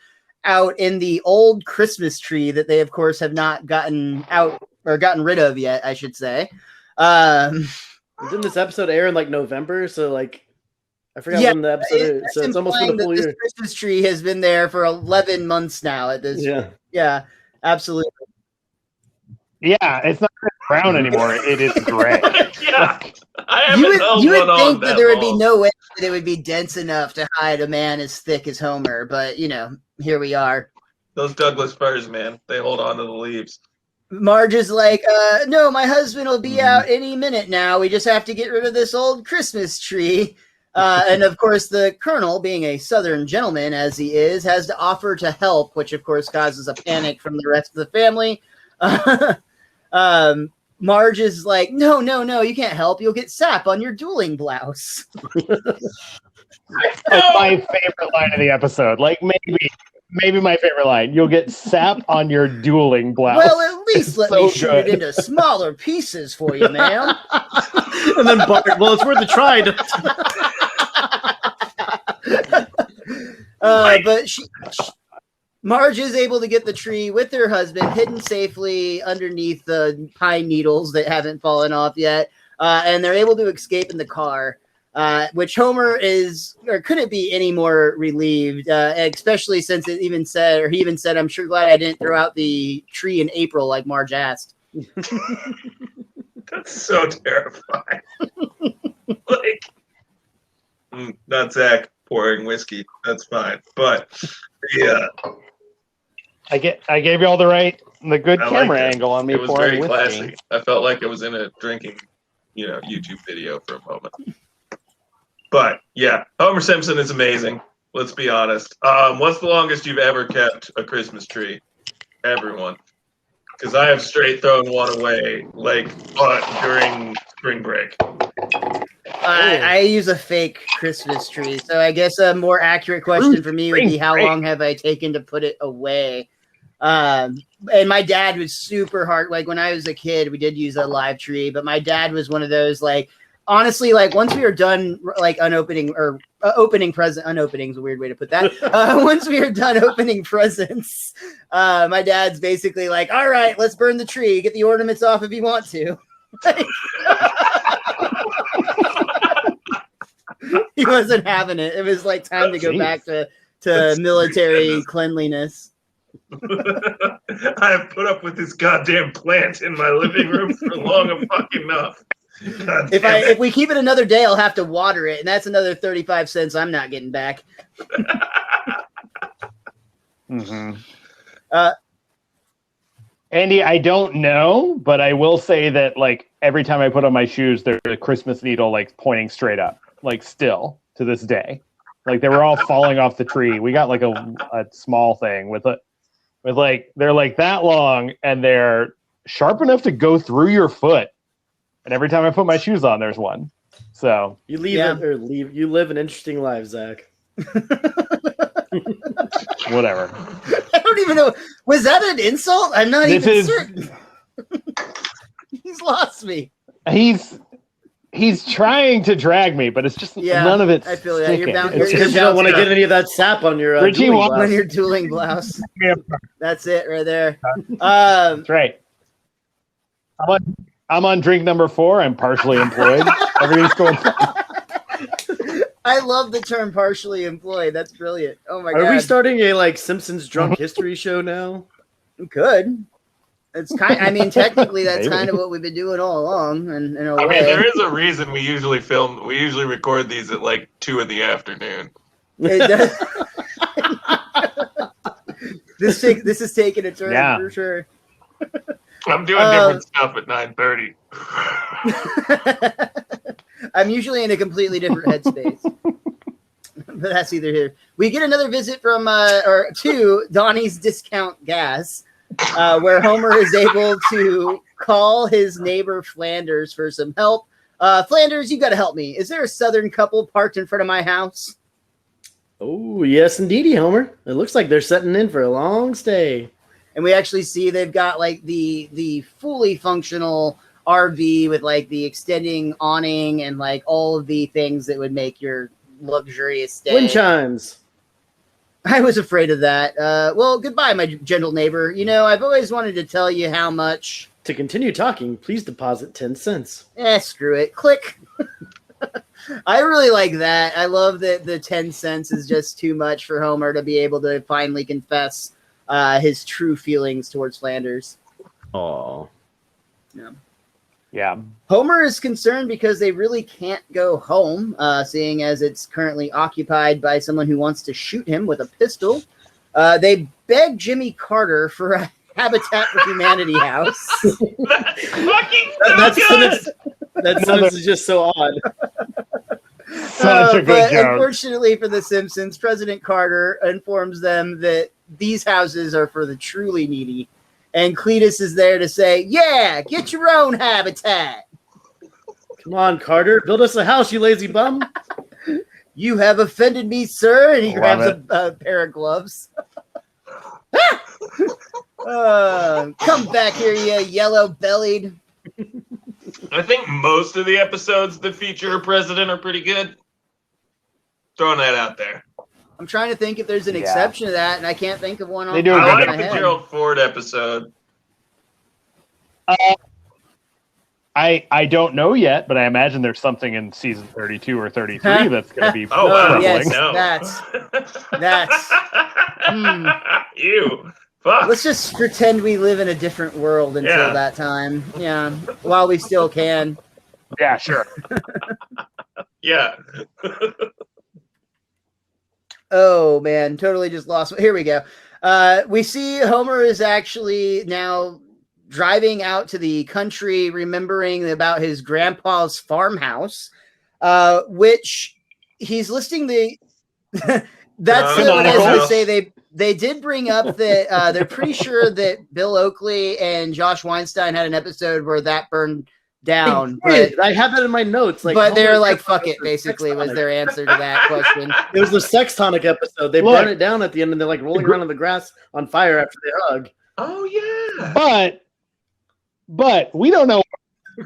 out in the old Christmas tree that they, of course, have not gotten out or gotten rid of yet, I should say.
Didn't this episode air in like November? So like, I forgot when the episode is. So it's almost been a full year.
This Christmas tree has been there for 11 months now at this. Yeah, absolutely.
Yeah, it's not brown anymore. It is gray.
Yeah.
You would think that there would be no way that it would be dense enough to hide a man as thick as Homer, but, you know, here we are.
Those Douglas firs, man, they hold on to the leaves.
Marge is like, no, my husband will be out any minute now. We just have to get rid of this old Christmas tree. And, of course, the Colonel, being a Southern gentleman as he is, has to offer to help, which, of course, causes a panic from the rest of the family. Marge is like, no, you can't help. You'll get sap on your dueling blouse.
My favorite line of the episode. Like, maybe my favorite line. You'll get sap on your dueling blouse.
Well, at least let me shoot it into smaller pieces for you, ma'am.
And then Bart, well, it's worth a try.
But Marge is able to get the tree with her husband hidden safely underneath the pine needles that haven't fallen off yet. And they're able to escape in the car, which Homer is, or couldn't be any more relieved, especially since he even said, I'm sure glad I didn't throw out the tree in April like Marge asked.
That's so terrifying. Like, not Zach pouring whiskey. That's fine. But, yeah.
I gave you all the good camera angle on me.
It was very classy. I felt like I was in a drinking, YouTube video for a moment. But yeah, Homer Simpson is amazing. Let's be honest. What's the longest you've ever kept a Christmas tree? Everyone, because I have straight thrown one away during spring break.
I use a fake Christmas tree, so I guess a more accurate question for me would be, how long have I taken to put it away? And my dad was super hard. Like, when I was a kid, we did use a live tree, but my dad was one of those, like, honestly, like, once we were done, like, opening present, unopening is a weird way to put that. Once we were done opening presents, my dad's basically like, all right, let's burn the tree. Get the ornaments off if you want to. He wasn't having it. It was like time to go back to military cleanliness.
I have put up with this goddamn plant in my living room for long enough.
If we keep it another day, I'll have to water it, and that's another 35 cents I'm not getting back.
Mm-hmm.
Uh,
Andy, I don't know, but I will say that like every time I put on my shoes, there's a Christmas needle like pointing straight up, like still to this day. Like they were all falling off the tree. We got like a small thing with like they're like that long and they're sharp enough to go through your foot. And every time I put my shoes on, there's one. So
you you live an interesting life, Zach.
Whatever.
I don't even know. Was that an insult? I'm not even certain. He's lost me.
He's trying to drag me, but it's just none of it.
I feel that you're bound.
It's because you don't want to get any of that sap on your
Richie
dueling blouse.
When you're dueling blouse. That's it right there.
That's right. I'm on drink number 4. I'm partially employed. Everything's going fine.
I love the term partially employed. That's brilliant. Oh my god.
Are we starting a like Simpsons drunk history show now?
We could. It's I mean, technically, that's kind of what we've been doing all along. And in a way,
there is a reason we usually record these at like 2 in the afternoon.
It does. This is taking a turn for sure.
I'm doing different stuff at 9:30.
I'm usually in a completely different headspace. But that's either here. We get another visit from to Donnie's Discount Gas, where Homer is able to call his neighbor Flanders for some help. Flanders, you got to help me. Is there a Southern couple parked in front of my house?
Oh, yes, indeedy, Homer. It looks like they're setting in for a long stay.
And we actually see they've got like the fully functional RV with like the extending awning and like all of the things that would make your luxurious stay.
Wind chimes.
I was afraid of that. Well, goodbye, my gentle neighbor. You know, I've always wanted to tell you how much.
To continue talking, please deposit 10 cents.
Screw it. Click. I really like that. I love that the 10 cents is just too much for Homer to be able to finally confess his true feelings towards Flanders.
Oh.
Yeah.
Homer is concerned because they really can't go home, seeing as it's currently occupied by someone who wants to shoot him with a pistol. They beg Jimmy Carter for a Habitat for Humanity house.
That's fucking so good.
That sentence is just so odd.
Such a good joke.
Unfortunately for the Simpsons, President Carter informs them that these houses are for the truly needy. And Cletus is there to say, yeah, get your own habitat.
Come on, Carter. Build us a house, you lazy bum.
You have offended me, sir. And he grabs a pair of gloves. Come back here, you yellow-bellied.
I think most of the episodes that feature a president are pretty good. Throwing that out there.
I'm trying to think if there's an exception to that, and I can't think of one.
They do a
I
good
like the Gerald Ford episode.
I don't know yet, but I imagine there's something in season 32 or 33 that's going to be.
Oh, wow.
Yes,
No.
that's.
Ew. Fuck.
Let's just pretend we live in a different world until that time. Yeah, while we still can.
Yeah, sure.
Yeah.
Oh, man, totally just lost. Here we go. We see Homer is actually now driving out to the country, remembering about his grandpa's farmhouse, which he's listing the... That's what I was going to say. They did bring up that they're pretty sure that Bill Oakley and Josh Weinstein had an episode where that burned down. But
I have that in my notes.
But they're like, fuck it, basically, was their answer to that question.
It was the sex tonic episode. They burn it down at the end, and they're like rolling around in the grass on fire after they hug.
Oh, yeah.
But we don't know.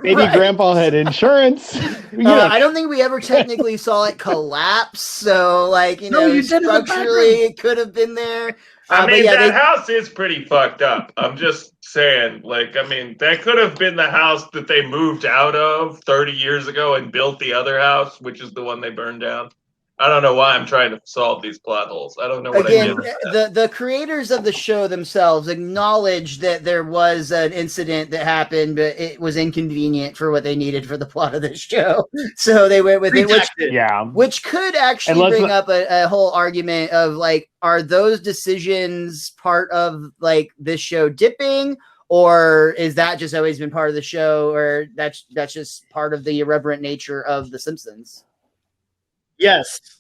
Maybe Grandpa had insurance.
I don't think we ever technically saw it collapse. So, like, structurally, it could have been there.
I mean, that house is pretty fucked up. I'm just saying, that could have been the house that they moved out of 30 years ago and built the other house, which is the one they burned down. I don't know why I'm trying to solve these plot holes. I don't know what
Again,
I did.
the creators of the show themselves acknowledged that there was an incident that happened, but it was inconvenient for what they needed for the plot of the show. So they went with it, which could actually bring up a whole argument of like, are those decisions part of like this show dipping? Or is that just always been part of the show, or that's just part of the irreverent nature of The Simpsons?
Yes.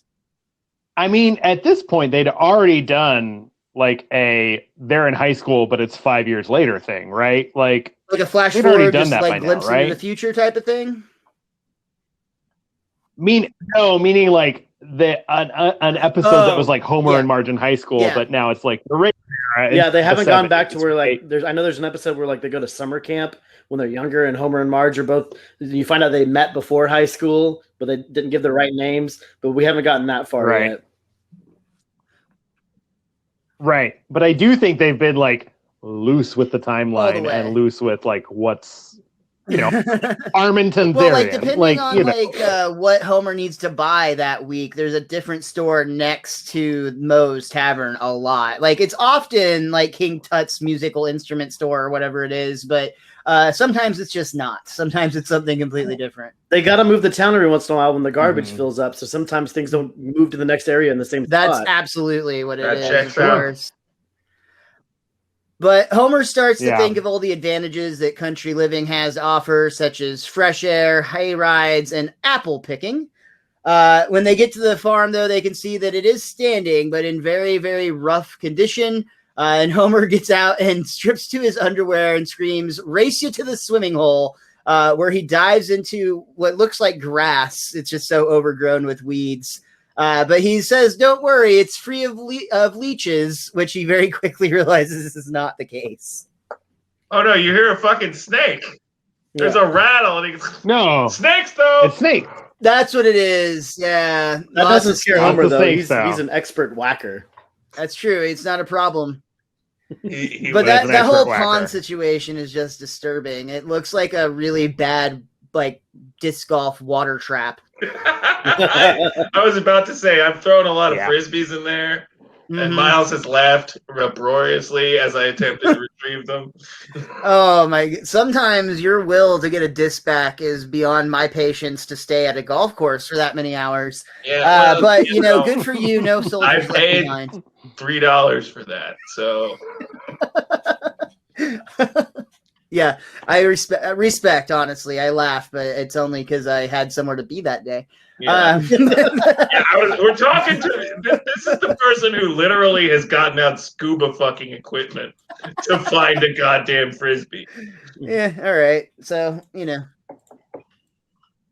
I mean, at this point, they'd already done like they're in high school, but it's 5 years later thing, right? Like
a flash
they'd
forward,
already done
just
that
like
by
glimpse
now, right?
into the future type of thing.
Meaning like an episode that was like Homer and Marge in high school, but now it's like the
yeah, they haven't gone back to where like I know there's an episode where like they go to summer camp when they're younger, and Homer and Marge are both. You find out they met before high school, but they didn't give the right names. But we haven't gotten that far yet.
Right, but I do think they've been like loose with the timeline and loose with like what's Arminton's
well,
area.
Like depending on what Homer needs to buy that week, there's a different store next to Moe's Tavern a lot. Like it's often like King Tut's musical instrument store or whatever it is, but sometimes it's just not. Sometimes it's something completely different.
They got to move the town every once in a while when the garbage fills up. So sometimes things don't move to the next area in the same spot.
That's absolutely what it is. Of course. But Homer starts to think of all the advantages that country living has to offer, such as fresh air, hay rides, and apple picking. When they get to the farm, though, they can see that it is standing, but in very, very rough condition. And Homer gets out and strips to his underwear and screams, "Race you to the swimming hole," where he dives into what looks like grass. It's just so overgrown with weeds. But he says, "Don't worry, it's free of leeches," which he very quickly realizes this is not the case.
Oh no, you hear a fucking snake. There's a rattle, and he goes,
"No,
snakes though."
It's snake.
That's what it is. Yeah,
that doesn't scare Homer though. He's an expert whacker.
That's true. It's not a problem.
But
that whole pond situation is just disturbing. It looks like a really bad like disc golf water trap.
I was about to say I'm throwing a lot of frisbees in there, and Miles has laughed uproariously as I attempted to retrieve them.
Oh my! Sometimes your will to get a disc back is beyond my patience to stay at a golf course for that many hours.
Yeah,
but you know, good for you. No soldiers
I paid $3 for that, so.
Yeah, I respect. Honestly, I laugh, but it's only because I had somewhere to be that day.
Yeah. We're talking to this is the person who literally has gotten out scuba fucking equipment to find a goddamn frisbee.
Yeah, all right. So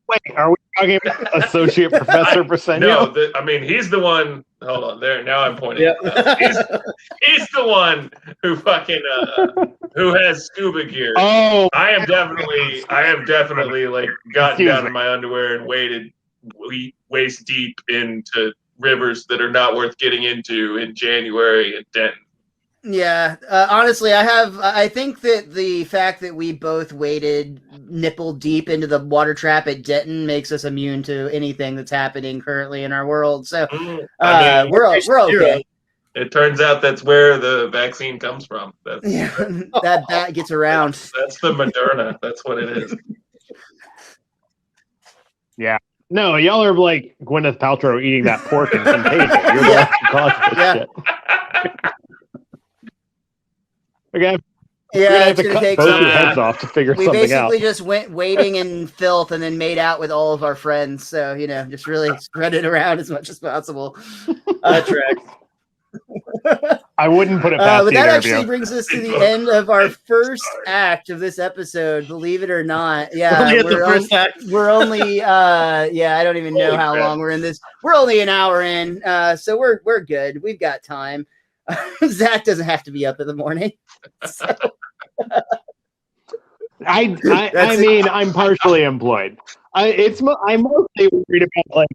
Wait, are we talking about Associate Professor Braseno?
No, I mean he's the one. Hold on, there. Now I'm pointing. Yep. He's the one who fucking who has scuba gear.
Oh,
I have definitely like gotten down in my underwear and waded waist deep into rivers that are not worth getting into in January in Denton.
Yeah, honestly, I think that the fact that we both waded nipple deep into the water trap at Denton makes us immune to anything that's happening currently in our world. So we're okay.
It turns out that's where the vaccine comes from.
That bat gets around.
That's the Moderna. That's what it is.
Yeah. No, y'all are like Gwyneth Paltrow eating that pork in Contagion. You're the one who caused this shit. Okay.
Yeah, it's going to take
both your heads off to figure something out.
We basically just went wading in filth and then made out with all of our friends. So, just really spread it around as much as possible.
Track.
I wouldn't put it past
but that actually brings us to the end of our first act of this episode, believe it or not. Yeah, we're only I don't even know how long we're in this. We're only an hour in, so we're good. We've got time. Zach doesn't have to be up in the morning. So.
I mean, I'm partially employed. I'm mostly worried about like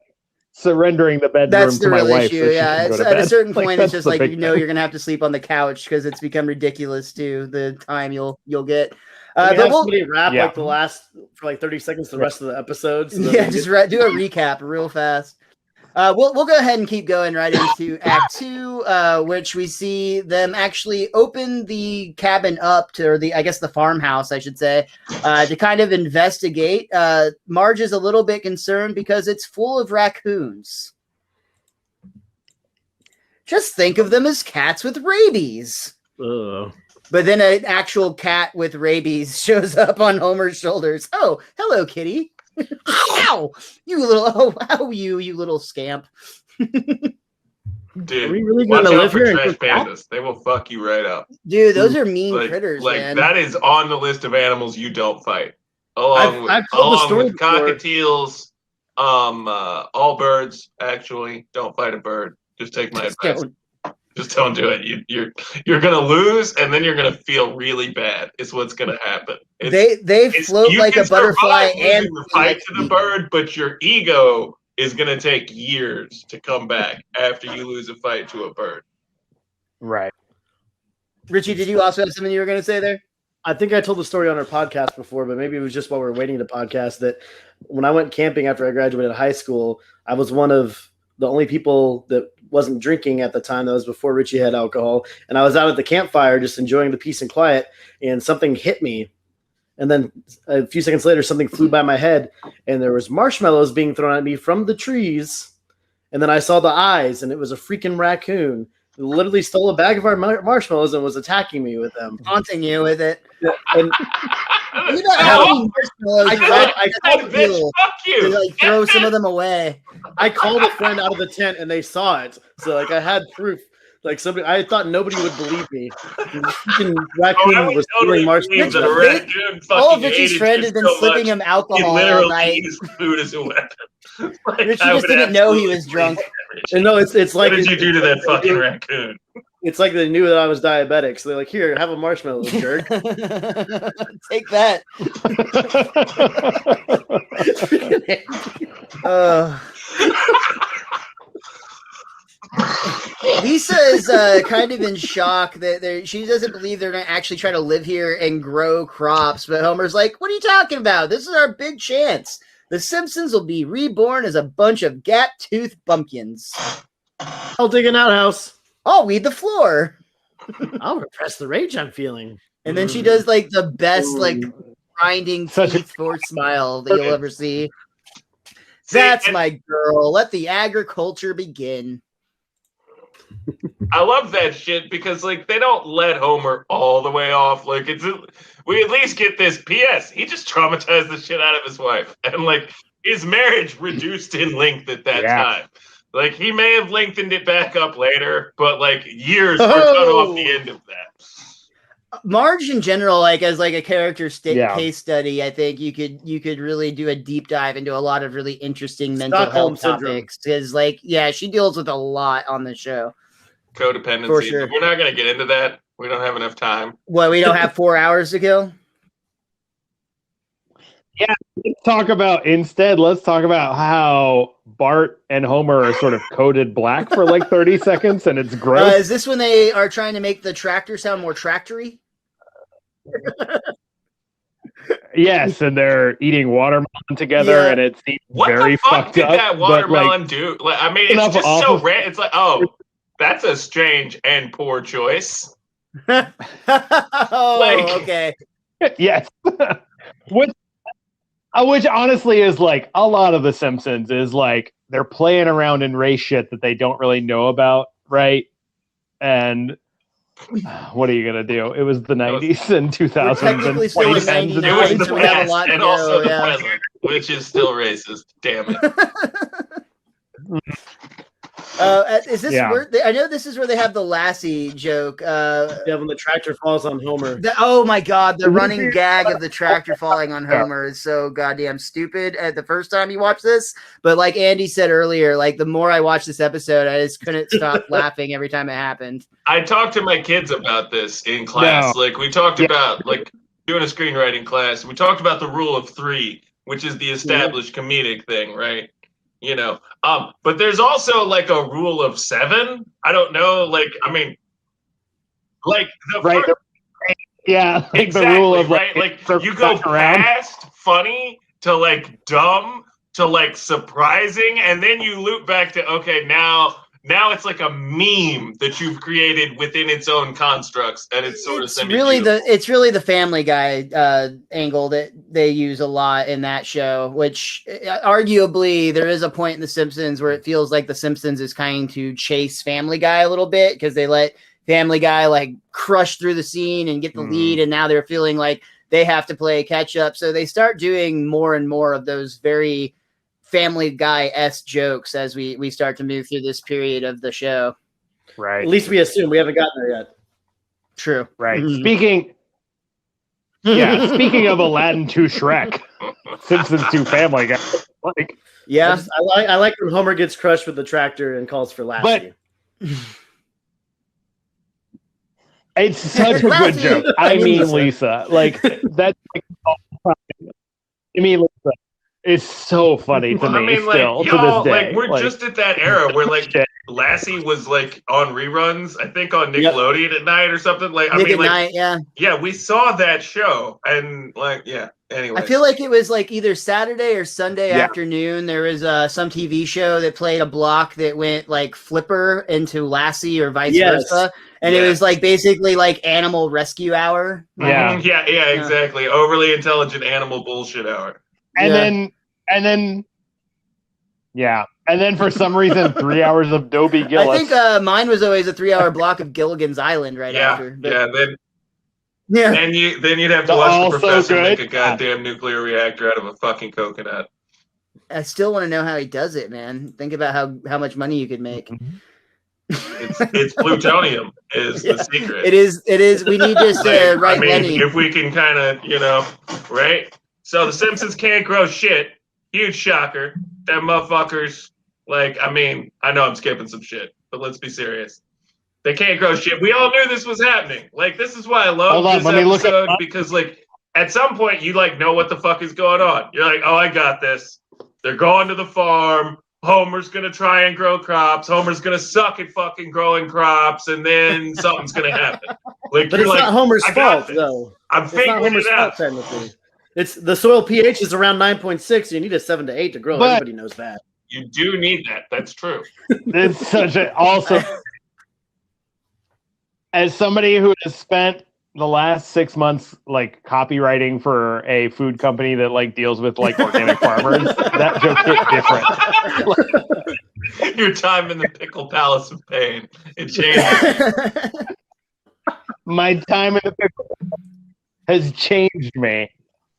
surrendering the bedroom to my wife.
Issue, yeah, it's, at a certain point, it's just like you're gonna have to sleep on the couch because it's become ridiculous to the time you'll get.
But somebody wrap like the last for like 30 seconds, the rest of the episodes.
So just do a recap real fast. We'll go ahead and keep going right into Act 2, which we see them actually open the cabin up to, or the farmhouse, I should say, to kind of investigate. Marge is a little bit concerned because it's full of raccoons. Just think of them as cats with rabies.
Ugh.
But then an actual cat with rabies shows up on Homer's shoulders. Oh, hello, kitty. Ow! You little scamp.
Dude,
Are we really
watch
gonna
out
live
for
here
trash
and cook
pandas. They will fuck you right up.
Dude, those are mean critters,
like
man.
that is on the list of animals you don't fight. Along
I've told the story
with
before.
cockatiels, all birds actually don't fight a bird. Just take my advice. Just don't do it. You're gonna lose, and then you're gonna feel really bad. Is what's gonna happen.
They float like a butterfly and
the fight to the bird, but your ego is gonna take years to come back after you lose a fight to a bird.
Right.
Richie, did you also have something you were going to say there?
I think I told the story on our podcast before, but maybe it was just while we were waiting to podcast that when I went camping after I graduated high school, I was one of the only people that wasn't drinking at the time. That was before Richie had alcohol. And I was out at the campfire just enjoying the peace and quiet, and something hit me. And then a few seconds later, something flew by my head, and there was marshmallows being thrown at me from the trees. And then I saw the eyes, and it was a freaking raccoon who literally stole a bag of our marshmallows and was attacking me with them.
Haunting you with it.
And
You know how many marshmallows
I
Fuck you.
to like throw some of them away.
I called a friend out of the tent, and they saw it. So like I had proof. Like somebody, I thought nobody would believe me. The freaking raccoon was stealing marshmallows.
that a raccoon
All of
fucking
Richie's
ate
friend
it
has been
so
slipping
much,
him
He
alcohol all
literally
night.
used food as a weapon. Like,
Richie
I
just
would
didn't know he
absolutely
was drunk.
believe that, Richie.
And no, it's like
What did you do to that fucking raccoon?
It's like they knew that I was diabetic, so they're like, "Here, have a marshmallow, jerk."
Take that. Lisa is kind of in shock that she doesn't believe they're going to actually try to live here and grow crops. But Homer's like, what are you talking about? This is our big chance. The Simpsons will be reborn as a bunch of gap-toothed bumpkins.
I'll dig an outhouse.
I'll weed the floor.
I'll repress the rage I'm feeling.
And then she does like the best like grinding teeth force smile that you'll ever see. That's my girl. Let the agriculture begin.
I love that shit because like they don't let Homer all the way off. Like we at least get this PS. He just traumatized the shit out of his wife, and like his marriage reduced in length at that time. Like he may have lengthened it back up later, but like years were cut off the end of that.
Marge in general, like as like a character case study, I think you could really do a deep dive into a lot of really interesting mental health topics. Because like, yeah, she deals with a lot on the show.
Codependency.
For sure.
We're not going to get into that. We don't have enough time.
What, we don't have 4 hours to kill?
Yeah, let's talk about how Bart and Homer are sort of coded black for like 30 seconds, and it's gross.
Is this when they are trying to make the tractor sound more tractory?
Yes,
and they're eating watermelon together, and it seems very fucked up.
What the fuck did that watermelon do? Like, I mean, it's just so random. It's like, oh, that's a strange and poor choice.
Okay.
Yes. Which honestly is like a lot of The Simpsons is like they're playing around in race shit that they don't really know about, right? And what are you gonna do? It was the 90s and 2000s.
Technically still in 99,
It was the
so we have a lot
past
to
and
go,
also the
yeah.
present, which is still racist. Damn it.
Is this where I know this is where they have the Lassie joke.
Yeah, when the tractor falls on Homer.
Oh my god, the running gag of the tractor falling on Homer is so goddamn stupid at the first time you watch this. But like Andy said earlier, like the more I watched this episode, I just couldn't stop laughing every time it happened.
I talked to my kids about this in class. Like we talked about like doing a screenwriting class. We talked about the rule of 3, which is the established comedic thing, right? You know, but there's also like a rule of 7. I don't know. Like, I mean, like the
like
exactly,
the rule of
right. Like you go past funny to like dumb to like surprising, and then you loop back to okay, now it's like a meme that you've created within its own constructs, and it's sort of
it's really the Family Guy angle that they use a lot in that show, which arguably there is a point in The Simpsons where it feels like The Simpsons is trying to chase Family Guy a little bit because they let Family Guy like crush through the scene and get the lead, and now they're feeling like they have to play catch up. So they start doing more and more of those very Family Guy-esque jokes as we start to move through this period of the show.
Right.
At least we assume. We haven't gotten there yet.
True.
Right. Speaking of Aladdin to Shrek, Simpsons to Family Guy. Like,
yeah.
I like when Homer gets crushed with the tractor and calls for Lassie.
But it's such a good joke. I mean, Lisa. Like, that's like, I mean, Lisa. It's so funny to me still to this day.
Like, we're just at that era where like Lassie was like on reruns, I think on Nickelodeon at night or something. Like, yeah, we saw that show, and like, yeah. Anyway,
I feel like it was like either Saturday or Sunday afternoon. There was some TV show that played a block that went like Flipper into Lassie or vice versa, and it was like basically like Animal Rescue Hour.
Yeah, exactly. Overly intelligent animal bullshit hour.
And then for some reason 3 hours of Dobie Gillis.
I think mine was always a 3-hour block of Gilligan's Island after. But,
then you'd have to watch the professor make a goddamn nuclear reactor out of a fucking coconut.
I still want to know how he does it, man. Think about how much money you could make.
It's plutonium is the secret.
It is. We need to write Lenny.
If we can kind of, right? So the Simpsons can't grow shit. Huge shocker. Them motherfuckers, I know I'm skipping some shit, but let's be serious. They can't grow shit. We all knew this was happening. Like, this is why I love this episode, because, like, at some point, you, like, know what the fuck is going on. You're like, oh, I got this. They're going to the farm. Homer's going to try and grow crops. Homer's going to suck at fucking growing crops, and then something's going to happen. Like,
but it's not Homer's fault, though.
I'm figuring it out.
Technically. It's the soil pH is around 9.6. You need a 7 to 8 to grow. Everybody knows that.
You do need that. That's true.
It's such a also. As somebody who has spent the last 6 months like copywriting for a food company that like deals with like organic farmers, that joke hit
different. Your time in the pickle palace of pain, it changes.
My time in the pickle has changed me.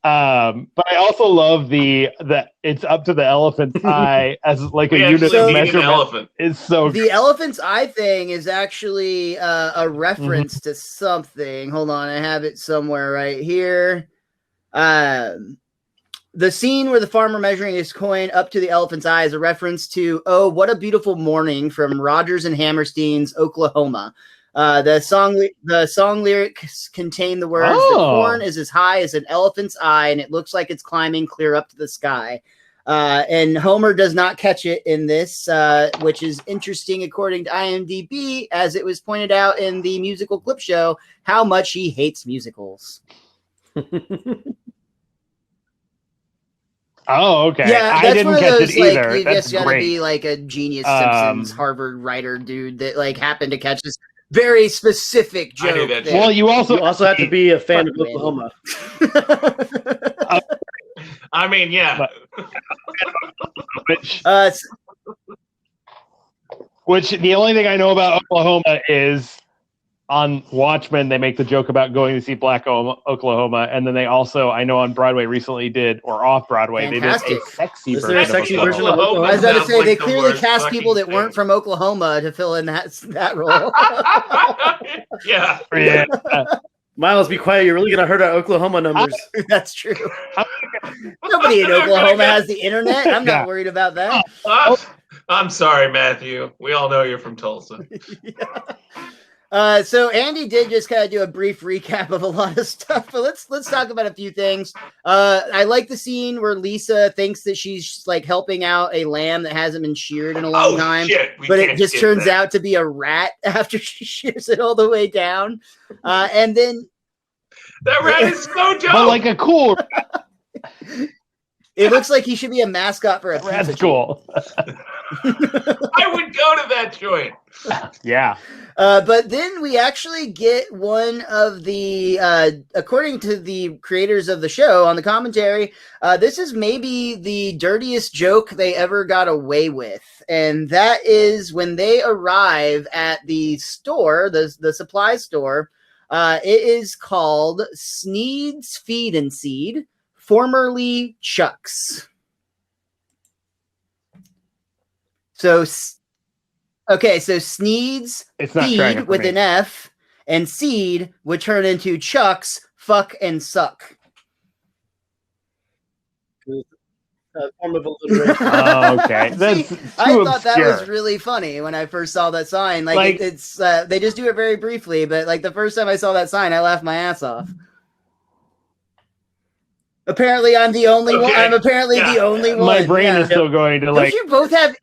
But I also love that it's up to the elephant's eye as like a unit of measurement. Is so
the
good.
Elephant's eye thing is actually a reference to something. Hold on, I have it somewhere right here. The scene where the farmer measuring his coin up to the elephant's eye is a reference to "Oh, What a Beautiful Morning" from Rodgers and Hammerstein's Oklahoma. The song lyrics contain the words, "The corn is as high as an elephant's eye, and it looks like it's climbing clear up to the sky." And Homer does not catch it in this, which is interesting according to IMDb, as it was pointed out in the musical clip show how much he hates musicals.
Oh, okay.
Yeah,
I didn't catch it either.
You
That's
just gotta
great.
be like a genius Simpsons Harvard writer dude that like happened to catch this very specific joke.
Well, you also
have to be a fan of Oklahoma.
I mean, yeah.
Which the only thing I know about Oklahoma is on Watchmen, they make the joke about going to see Black Oklahoma, and then they also, I know on Broadway recently did, or off Broadway,
Fantastic.
They did a sexy
Is
version.
there a sexy
of
version of Oklahoma?
I was about to say they clearly
worst
cast people that
fucking
weren't from Oklahoma to fill in that role.
Yeah.
Yeah.
Miles, be quiet. You're really gonna hurt our Oklahoma numbers.
That's true. Nobody in Oklahoma has the internet. I'm not worried about that.
I'm sorry, Matthew. We all know you're from Tulsa.
So Andy did just kind of do a brief recap of a lot of stuff, but let's talk about a few things. I like the scene where Lisa thinks that she's like helping out a lamb that hasn't been sheared in a long time, but it just turns out to be a rat after she shears it all the way down. And then
that rat is so dope.
But like a cool.
It looks like he should be a mascot for a pizza
That's cool.
I would go to that joint.
Yeah.
But then we actually get one of the, according to the creators of the show on the commentary, this is maybe the dirtiest joke they ever got away with. And that is when they arrive at the store, the supply store. It is called Sneed's Feed and Seed, formerly Chuck's. So Sneed's Feed with an F and Seed would turn into Chuck's Fuck and Suck.
Form of alliteration.
Oh, okay. That's
See, I thought
obscure.
that was really funny when I first saw that sign. Like it's they just do it very briefly, but like the first time I saw that sign, I laughed my ass off. Apparently, I'm the only one. I'm apparently the only one.
My brain is still going to like.
Don't you both have?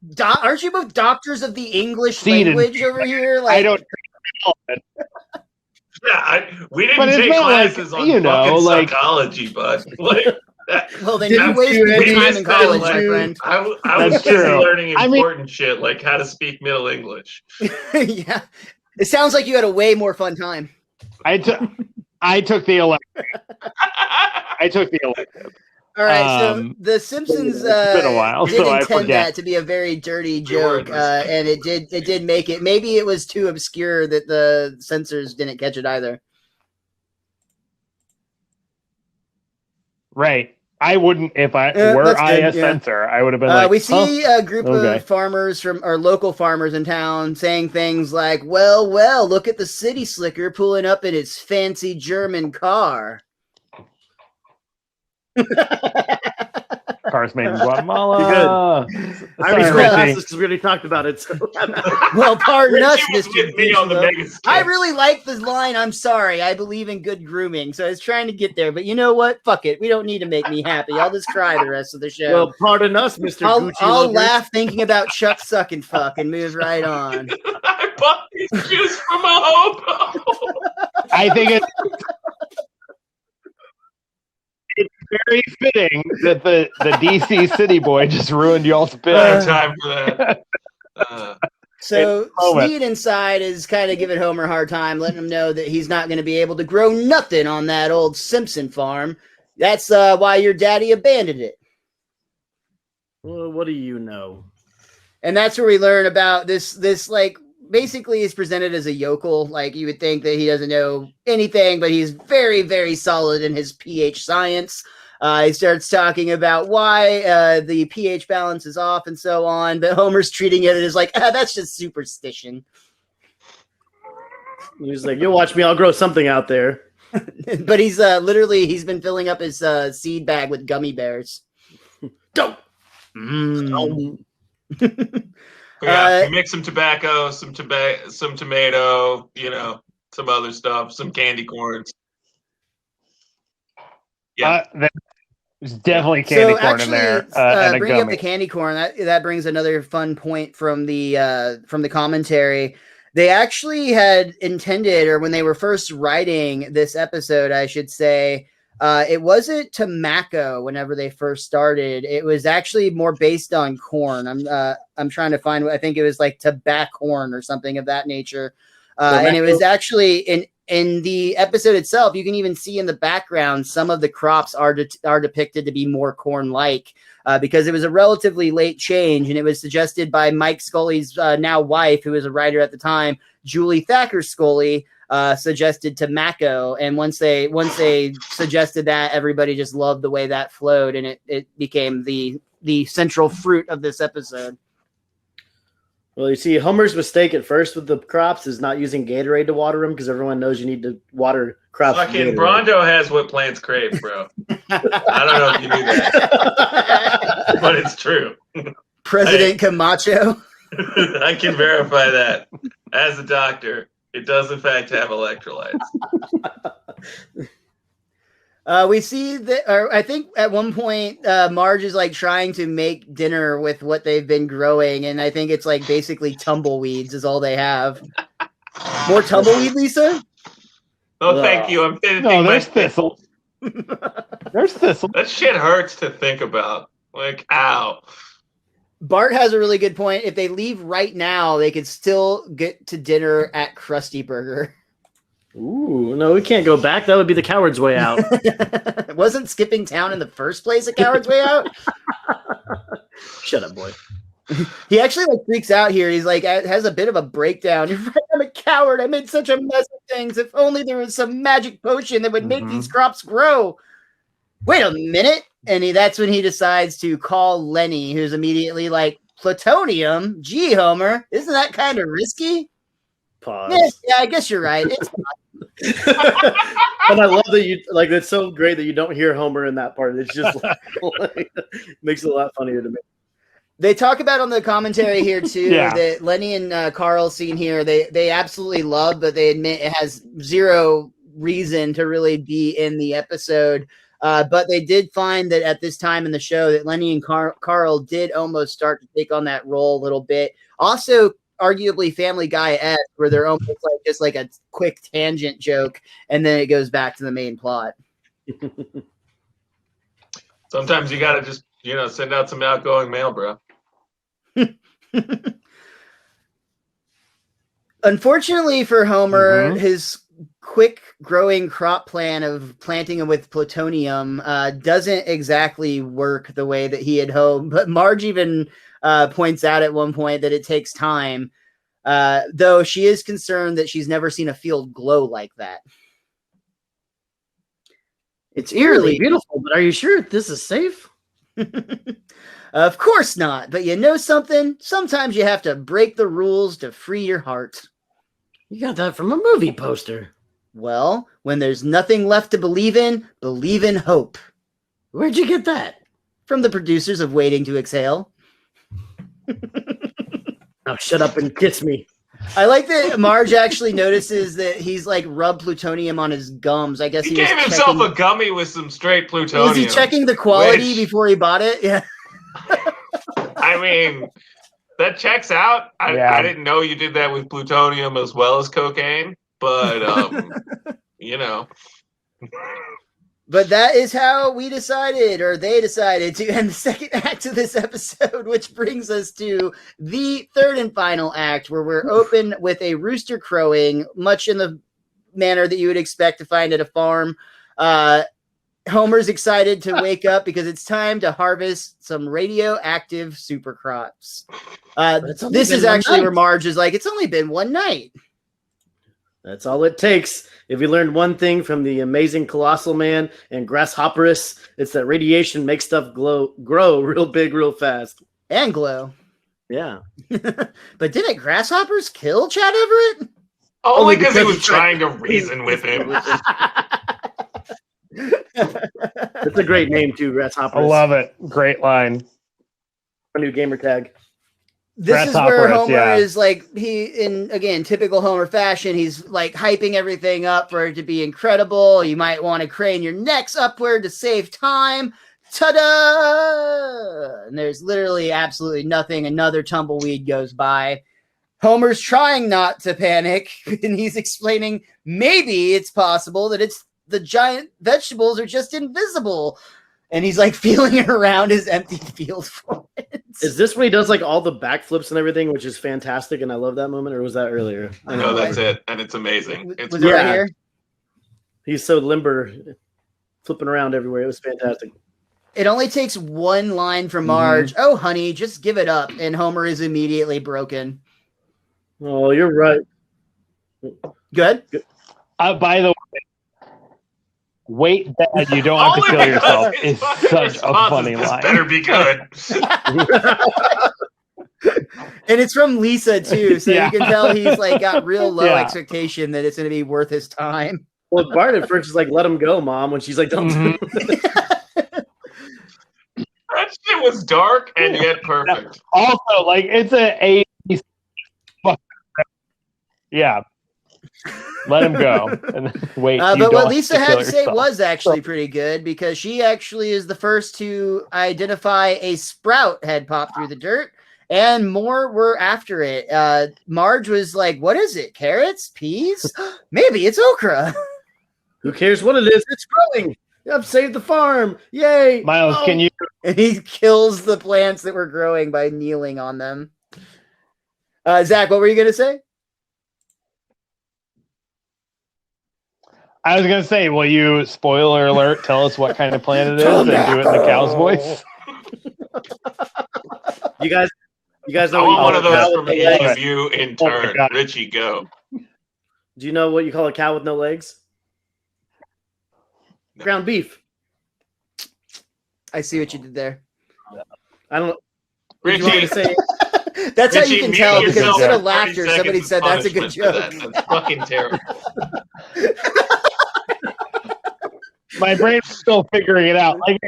Aren't you both doctors of the English
Seed
language over here? Like,
I don't.
We didn't take classes on fucking psychology, bud.
Well, then you wasted your time in college, my friend.
I was just learning important shit like how to speak Middle English.
Yeah, it sounds like you had a way more fun time.
I took the elective.
All right, so the Simpsons
it's been a while,
did
so I
intend
forget.
that to be a very dirty joke, and it did make it. Maybe it was too obscure that the censors didn't catch it either.
Right. I wouldn't if I were a censor. I would have been like.
We see a group of farmers or local farmers in town saying things like, "Well, look at the city slicker pulling up in his fancy German car."
Cars made in Guatemala.
Good. I already scrolled because we already talked about it. So.
Well, pardon us,
Mr.
I really like the line, "I'm sorry, I believe in good grooming." So I was trying to get there, but you know what? Fuck it. We don't need to make me happy. I'll just cry the rest of the show.
Well, pardon us, Mr.
I'll laugh thinking about Chuck Suck and Fuck and move right on.
I bought these shoes from a hobo.
I think it's very fitting that the DC City Boy just ruined y'all's bit.
Time for that.
So Sneed inside is kind of giving Homer a hard time, letting him know that he's not going to be able to grow nothing on that old Simpson farm. That's why your daddy abandoned it.
Well, what do you know?
And that's where we learn about this like, basically is presented as a yokel. Like, you would think that he doesn't know anything, but he's very, very solid in his pH science. He starts talking about why the pH balance is off and so on, but Homer's treating it as like, that's just superstition.
He's like, you'll watch me, I'll grow something out there.
But he's literally, he's been filling up his seed bag with gummy bears.
Don't.
You mix some tobacco, some tomato, some other stuff, some candy corns. Yeah,
there's definitely candy corn in there. And
bringing up the candy corn, that brings another fun point from the commentary. They actually had intended, or when they were first writing this episode, I should say, it wasn't tobacco whenever they first started. It was actually more based on corn. I'm trying to find, I think it was like tobacco corn or something of that nature. And it was actually in the episode itself, you can even see in the background, some of the crops are depicted to be more corn-like because it was a relatively late change, and it was suggested by Mike Scully's now wife, who was a writer at the time, Julie Thacker Scully, suggested tobacco, and once they suggested that, everybody just loved the way that flowed, and it became the central fruit of this episode.
Well, you see, Homer's mistake at first with the crops is not using Gatorade to water them, because everyone knows you need to water crops.
Fucking Bronto has what plants crave, bro. I don't know if you knew that, but it's true.
President Camacho.
I can verify that as a doctor. It does, in fact, have electrolytes.
We see that, or I think at one point, Marge is like trying to make dinner with what they've been growing, and I think it's like basically tumbleweeds is all they have. More tumbleweed, Lisa?
Oh, thank you. I'm finishing
there's thistles. There's this.
That shit hurts to think about. Like, ow.
Bart has a really good point. If they leave right now, they could still get to dinner at Krusty Burger.
Ooh, no, we can't go back. That would be the coward's way out.
Wasn't skipping town in the first place a coward's way out?
Shut up, boy.
He actually like freaks out here. He's like has a bit of a breakdown. You're right, I'm a coward. I made such a mess of things. If only there was some magic potion that would make these crops grow. Wait a minute. And that's when he decides to call Lenny, who's immediately like, plutonium? Gee, Homer, isn't that kind of risky?
Pause.
Yeah, I guess you're right. It's
And I love that you like. It's so great that you don't hear Homer in that part. It's just like, makes it a lot funnier to me.
They talk about on the commentary here too
Yeah.
that Lenny and Carl scene here they absolutely love, but they admit it has zero reason to really be in the episode. But they did find that at this time in the show that Lenny and Carl did almost start to take on that role a little bit. Also, arguably Family Guy-esque, where they're almost like just like a quick tangent joke, and then it goes back to the main plot.
Sometimes you gotta just, send out some outgoing mail, bro.
Unfortunately for Homer, his quick growing crop plan of planting them with plutonium doesn't exactly work the way that he had hoped. But Marge even points out at one point that it takes time, though she is concerned that she's never seen a field glow like that. It's eerily
beautiful, but are you sure this is safe?
Of course not, but you know something? Sometimes you have to break the rules to free your heart.
You got that from a movie poster.
Well, when there's nothing left to believe in hope.
Where'd you get that?
From the producers of Waiting to Exhale.
Oh, shut up and kiss me.
I like that Marge actually notices that he's like rubbed plutonium on his gums. I guess
he gave himself a gummy with some straight plutonium.
Was he checking the quality before he bought it? Yeah.
I mean, that checks out. I didn't know you did that with plutonium as well as cocaine, but
But that is how we decided, or they decided, to end the second act of this episode, which brings us to the third and final act, where we're open with a rooster crowing, much in the manner that you would expect to find at a farm. Homer's excited to wake up because it's time to harvest some radioactive super crops. This is actually where Marge is like, it's only been one night.
That's all it takes. If we learned one thing from the amazing Colossal Man and Grasshopperus, it's that radiation makes stuff grow real big, real fast.
And glow.
Yeah.
But didn't grasshoppers kill Chad Everett?
Only because he was trying to reason with him.
That's a great name too, Grasshopper.
I love it. Great line.
A new gamer tag.
This is where Homer is like, again, typical Homer fashion, he's like hyping everything up for it to be incredible. You might want to crane your necks upward to save time. Ta-da! And there's literally absolutely nothing. Another tumbleweed goes by. Homer's trying not to panic, and he's explaining maybe it's possible that it's the giant vegetables are just invisible. And he's like feeling around his empty field for it.
Is this when he does like all the backflips and everything, which is fantastic, and I love that moment, or was that earlier?
No, that's it, and it's amazing. It's
was it right here?
He's so limber, flipping around everywhere. It was fantastic.
It only takes one line from Marge. Oh, honey, just give it up. And Homer is immediately broken.
Oh, you're right.
Good?
By the way, wait, Dad, you don't have to kill yourself. It's such a funny line.
Better be good.
And it's from Lisa, too. So you can tell he's like got real low expectation that it's going to be worth his time.
Well, Bart at first is like, let him go, Mom, when she's like, don't do it.
That shit was dark and yet perfect.
Also, like, it's a yeah. Let him go. And wait.
But what Lisa had to say was actually pretty good, because she actually is the first to identify a sprout had popped through the dirt, and more were after it. Marge was like, what is it? Carrots? Peas? Maybe it's okra.
Who cares what it is? It's growing. I've saved the farm! Yay!
Miles,
Oh.
can you?
And he kills the plants that were growing by kneeling on them. Zach, what were you going to say?
I was gonna say, will you, spoiler alert, tell us what kind of plant it is and do it in the cow's voice?
You guys
I
know
want one
what
of
you call a cow
those
with
from
no
each
legs?
of you in
Oh my
turn.
God.
Richie, go.
Do you know what you call a cow with no legs?
No.
Ground beef.
I see what you did there.
I don't know. Did you want me to
Richie,
say?
That's how you
Richie,
can
mute
tell, because
yourself
instead
for
of
30
laughter, somebody
seconds
said
of
that's a good
punishment for
joke.
that. That's fucking terrible.
My brain's still figuring it out. Like,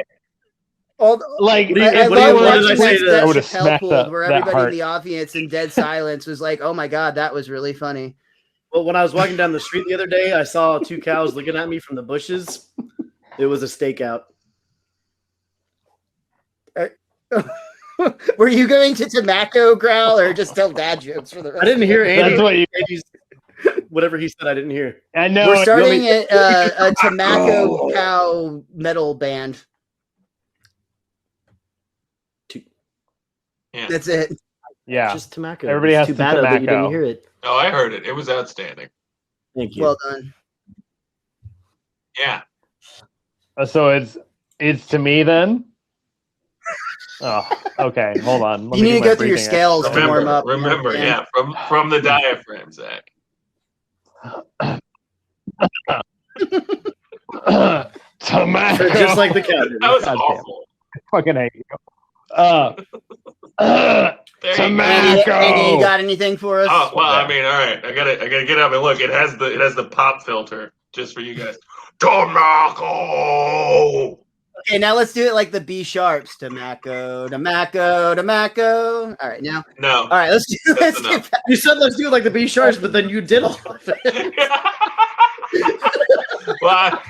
All,
like
What do you-
I
what do you
love
want
watching
to say
that
to that?
I would've
Chappelle
smacked
pulled
that-
where
that
everybody in
heart.
the audience in dead silence was like, oh my God, that was really funny.
Well, when I was walking down the street the other day, I saw 2 cows looking at me from the bushes. It was a stakeout.
Were you going to tobacco growl or just tell dad jokes for the rest
I didn't
of
hear
it?
Andy.
That's what you.
Andy's, whatever he said, I didn't hear.
I know.
We're starting
me-
a tobacco cow metal band.
Yeah.
That's it.
Yeah.
Just tobacco.
Everybody
It's
has
too
to
bad that you didn't
tobacco.
hear it.
Oh, I heard it. It was outstanding.
Thank you.
Well done.
Yeah.
So it's to me then. Oh, okay. Hold on. Let
You
me
need
do
to
my
go through your
breathing
scales to warm up.
Remember,
man.
yeah, from the diaphragm, Zach.
exercise. Tobacco.
Just like the cow did.
That was
God damn.
awful.
Fucking hate you.
There you go.
Tobacco.
Andy, you got anything for us?
Oh well, I mean, all right. I gotta get up and look. It has the pop filter just for you guys. Tobacco.
Okay, now let's do it like the B sharps. Tobacco, tobacco, tobacco. All right, now.
No.
All right, let's
That's
get
enough.
back.
You said let's do it like the B sharps, but then you did all of it.
Well,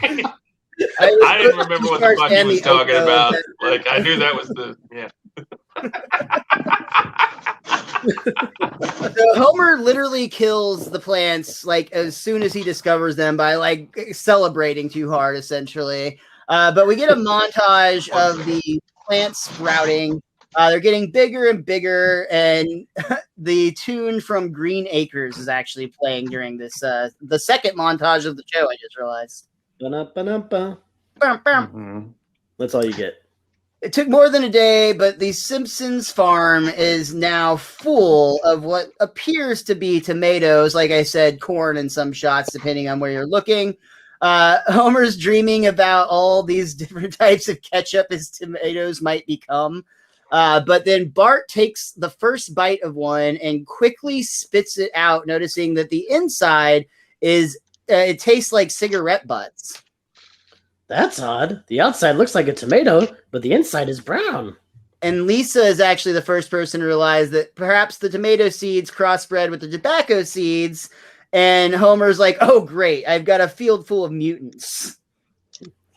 I didn't remember what the fuck he was talking about. Like, I knew that was the yeah.
So Homer literally kills the plants like as soon as he discovers them by like celebrating too hard, essentially. But we get a montage of the plants sprouting. They're getting bigger and bigger, and the tune from Green Acres is actually playing during this the second montage of the show. I just realized.
Ba-da-ba-da-ba.
Bum, bum.
Mhm.
That's all you get.
It took more than a day, but the Simpsons farm is now full of what appears to be tomatoes. Like I said, corn in some shots, depending on where you're looking. Homer's dreaming about all these different types of ketchup his tomatoes might become. But then Bart takes the first bite of one and quickly spits it out, noticing that the inside is it tastes like cigarette butts.
That's odd. The outside looks like a tomato, but the inside is brown.
And Lisa is actually the first person to realize that perhaps the tomato seeds crossbred with the tobacco seeds. And Homer's like, oh, great. I've got a field full of mutants.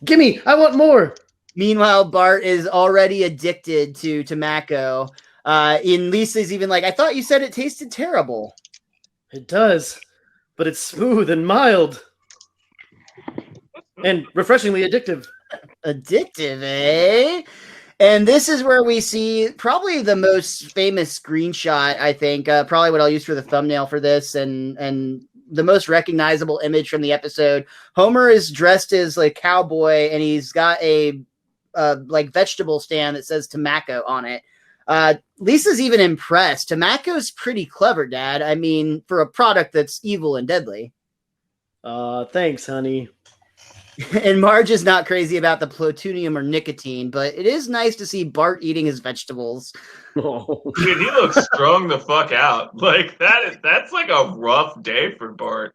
Gimme! I want more!
Meanwhile, Bart is already addicted to tobacco. And Lisa's even like, I thought you said it tasted terrible.
It does, but it's smooth and mild. And refreshingly addictive.
Addictive, eh? And this is where we see probably the most famous screenshot, I think, probably what I'll use for the thumbnail for this, and the most recognizable image from the episode. Homer is dressed as like cowboy, and he's got a like vegetable stand that says tobacco on it. Lisa's even impressed. Tobacco's pretty clever, Dad. I mean, for a product that's evil and deadly.
Thanks, honey.
And Marge is not crazy about the plutonium or nicotine, but it is nice to see Bart eating his vegetables.
Oh.
Dude, he looks strong the fuck out. Like that's like a rough day for Bart.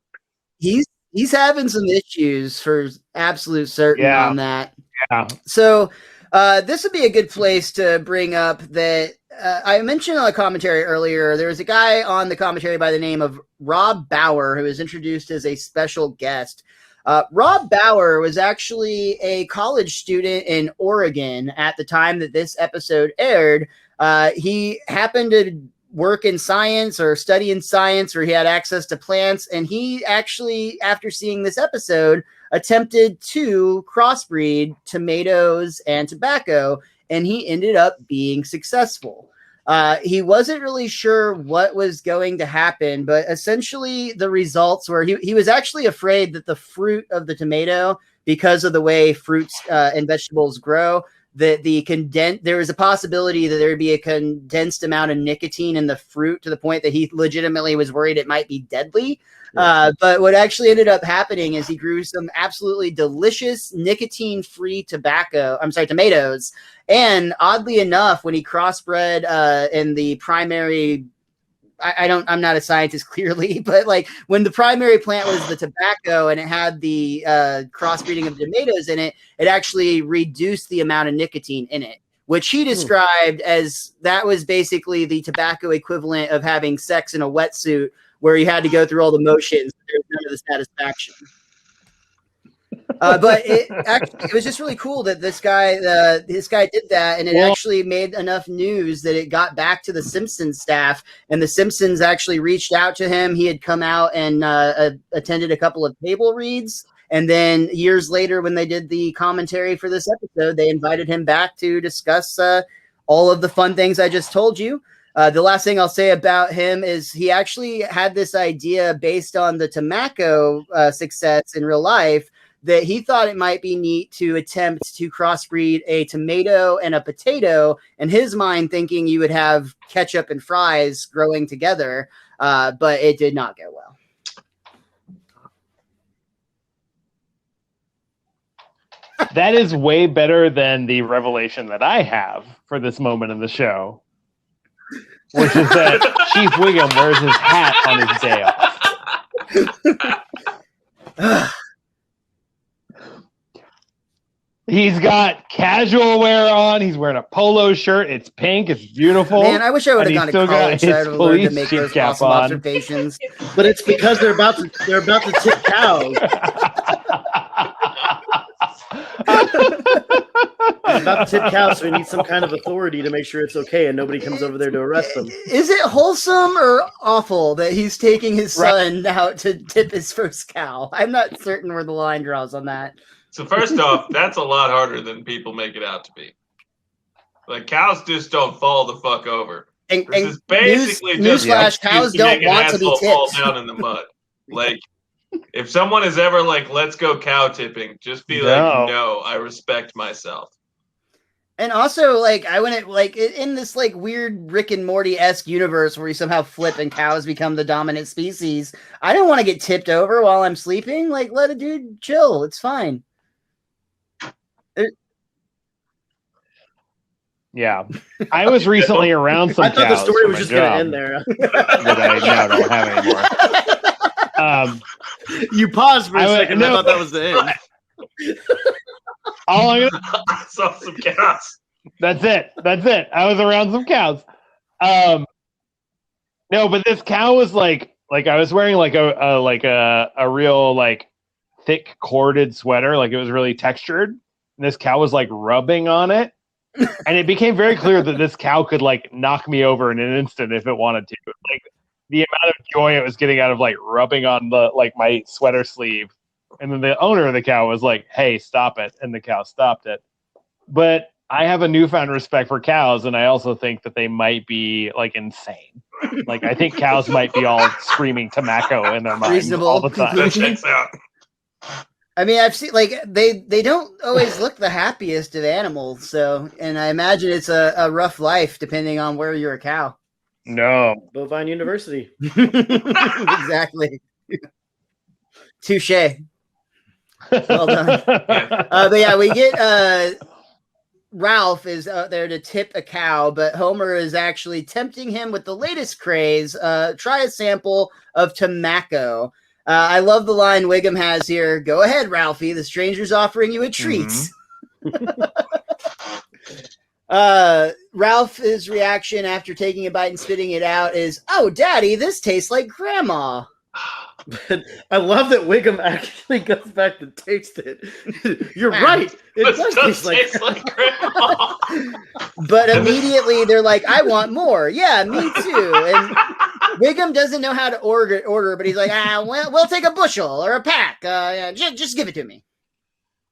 He's having some issues for absolute certain
Yeah.
on that.
Yeah.
So this would be a good place to bring up that I mentioned on the commentary earlier, there was a guy on the commentary by the name of Rob Bauer who was introduced as a special guest. Rob Bauer was actually a college student in Oregon at the time that this episode aired. He happened to work in science or study in science where he had access to plants. And he actually, after seeing this episode, attempted to crossbreed tomatoes and tobacco, and he ended up being successful. He wasn't really sure what was going to happen, but essentially the results were he was actually afraid that the fruit of the tomato, because of the way fruits and vegetables grow, that there was a possibility that there would be a condensed amount of nicotine in the fruit to the point that he legitimately was worried it might be deadly. But what actually ended up happening is he grew some absolutely delicious nicotine-free tomatoes. And oddly enough, when he crossbred in the primary, I'm not a scientist clearly, but like when the primary plant was the tobacco and it had the crossbreeding of tomatoes in it, it actually reduced the amount of nicotine in it, which he described as that was basically the tobacco equivalent of having sex in a wetsuit, where you had to go through all the motions, but there was none of the satisfaction. But it was just really cool that this guy did that, and it actually made enough news that it got back to the Simpsons staff, and the Simpsons actually reached out to him. He had come out and attended a couple of table reads, and then years later, when they did the commentary for this episode, they invited him back to discuss all of the fun things I just told you. The last thing I'll say about him is he actually had this idea based on the tobacco success in real life, that he thought it might be neat to attempt to crossbreed a tomato and a potato, in his mind thinking you would have ketchup and fries growing together, but it did not go well.
That is way better than the revelation that I have for this moment in the show, which is that Chief Wiggum wears his hat on his day off. He's got casual wear on. He's wearing a polo shirt. It's pink. It's beautiful.
Man, I wish I would have gone to college. I would have learned to make those awesome observations.
But it's because they're about to tip cows. They're about to tip cows, so we need some kind of authority to make sure it's okay and nobody comes over there to arrest them.
Is it wholesome or awful that he's taking his son out to tip his first cow? I'm not certain where the line draws on that.
So first off, that's a lot harder than people make it out to be. Like, cows just don't fall the fuck over.
This
is basically just
cows don't want to be tipped.
Fall down in the mud. Like, if someone is ever like, let's go cow tipping, just be like, no, I respect myself.
And also, like, I wouldn't, like, in this, like, weird Rick and Morty-esque universe where you somehow flip and cows become the dominant species, I don't want to get tipped over while I'm sleeping. Like, let a dude chill. It's fine.
Yeah. I was recently around some cows.
I thought the story was just going to end there.
That I now don't have anymore.
You paused for a second. I thought that was the end.
I saw some cows.
That's it. I was around some cows. No, but this cow was like I was wearing like a real like thick corded sweater, like it was really textured. And this cow was like rubbing on it, and it became very clear that this cow could like knock me over in an instant if it wanted to. Like the amount of joy it was getting out of like rubbing on the like my sweater sleeve. And then the owner of the cow was like, hey, stop it. And the cow stopped it. But I have a newfound respect for cows, and I also think that they might be like insane. Like, I think cows might be all screaming tobacco in their minds all the time.
That checks out.
I mean, I've seen, like, they don't always look the happiest of animals. So, and I imagine it's a rough life depending on where you're a cow.
No.
Bovine University.
Exactly. Touche. Well done. But yeah, we get Ralph is out there to tip a cow, but Homer is actually tempting him with the latest craze. Try a sample of tobacco. I love the line Wiggum has here. Go ahead, Ralphie. The stranger's offering you a treat. Ralph's reaction after taking a bite and spitting it out is, "Oh, Daddy, this tastes like Grandma."
But I love that Wiggum actually goes back to taste it. You're right. It does taste like Grandma.
But immediately they're like, I want more. Yeah, me too. And Wiggum doesn't know how to order, but he's like, we'll take a bushel or a pack. Just give it to me.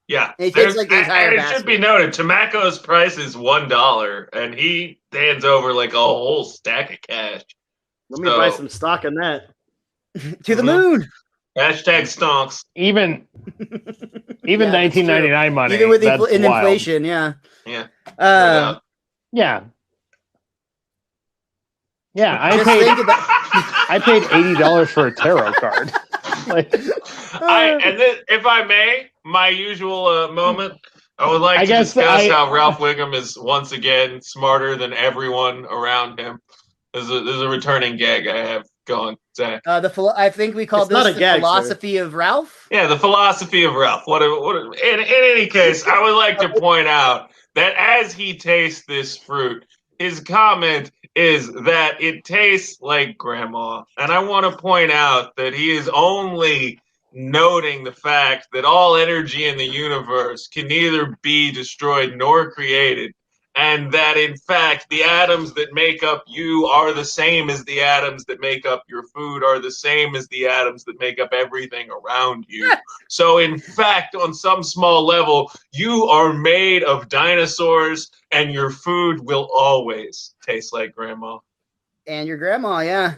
Yeah,
and he takes like the entire
and it
basket.
should be noted, Tamako's price is $1, and he hands over like a whole stack of cash.
Let me buy some stock in that.
To the moon.
Hashtag stonks.
Even 1999 money.
Even with
wild.
inflation, yeah.
Yeah.
Yeah. Yeah, I paid $80 for a tarot card.
And then, if I may, my usual moment, I would like to discuss how Ralph Wiggum is once again smarter than everyone around him. There's a returning gag I have going, Zach.
I think we called this the philosophy of Ralph.
Yeah, the philosophy of Ralph. In any case, I would like to point out that as he tastes this fruit, his comment is that it tastes like grandma. And I want to point out that he is only noting the fact that all energy in the universe can neither be destroyed nor created. And that, in fact, the atoms that make up you are the same as the atoms that make up your food, are the same as the atoms that make up everything around you. So, in fact, on some small level, you are made of dinosaurs, and your food will always taste like grandma.
And your grandma, yeah.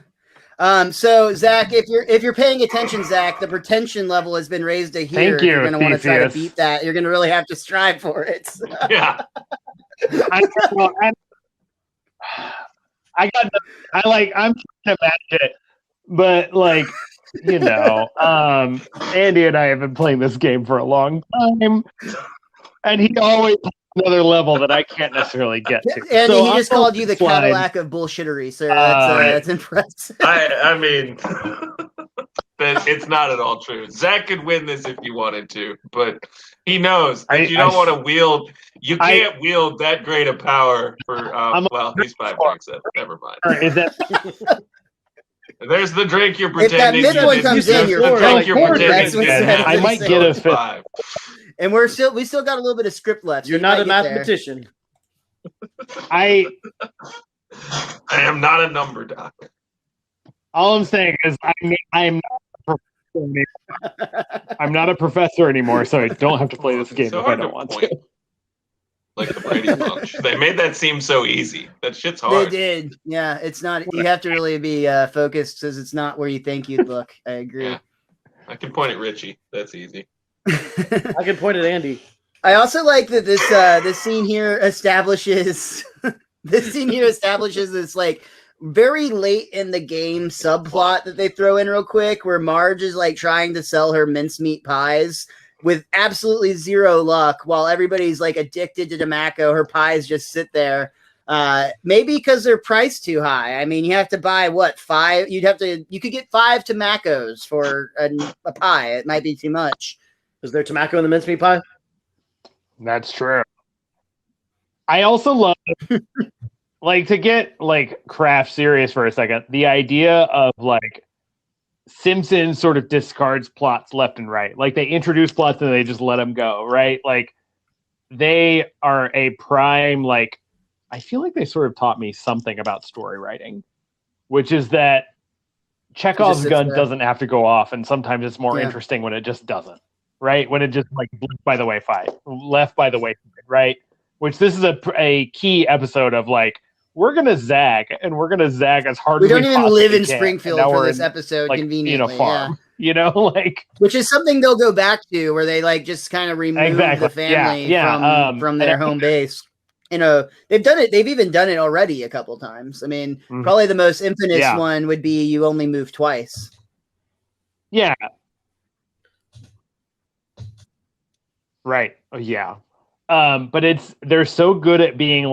So, Zach, if you're paying attention, Zach, the pretension level has been raised to here.
Thank you,
you're going to want to try to beat that. You're going to really have to strive for it.
Yeah.
I'm trying to match it, but Andy and I have been playing this game for a long time, and he always has another level that I can't necessarily get to.
And he just called you the Cadillac of bullshittery, sir. That's impressive.
I mean, it's not at all true. Zach could win this if he wanted to, but he knows that you don't want to wield. You can't wield that great a power for. He's 5 drinks up. Never mind.
Is that?
There's the drink you're pretending.
If that midpoint comes in, you're
I might get a 5.
And we still got a little bit of script left.
You're not a mathematician.
I
am not a number doctor.
All I'm saying is I'm not a professor anymore, so I don't have to play this game if I don't want to.
Like the Brady Bunch. They made that seem so easy. That shit's hard.
They did. Yeah, it's not. You have to really be focused because it's not where you think you'd look. I agree. Yeah.
I can point at Richie. That's easy.
I can point at Andy.
I also like that this scene here establishes this like very late in the game subplot that they throw in real quick, where Marge is like trying to sell her mincemeat pies with absolutely zero luck, while everybody's like addicted to Tamako. Her pies just sit there. Maybe because they're priced too high. I mean, you have to buy 5? You could get 5 Tamakos for a pie. It might be too much.
Is there Tamako in the mincemeat pie?
That's true. I also love to get craft serious for a second. The idea of Simpsons sort of discards plots left and right. Like they introduce plots and they just let them go, right? Like they are a prime, I feel like they sort of taught me something about story writing, which is that Chekhov's gun doesn't have to go off. And sometimes it's more interesting when it just doesn't, right? When it just left by the wayside, right? Which this is a key episode of we're gonna zag and we're gonna zag as hard.
We
as
don't
we
even live in
can.
Springfield for this episode, conveniently.
Farm,
which is something they'll go back to, where they just kind of remove the family from their home base. They've done it. They've even done it already a couple times. I mean, probably the most infamous one would be You Only Move Twice.
Yeah. Right. Yeah. But they're so good at being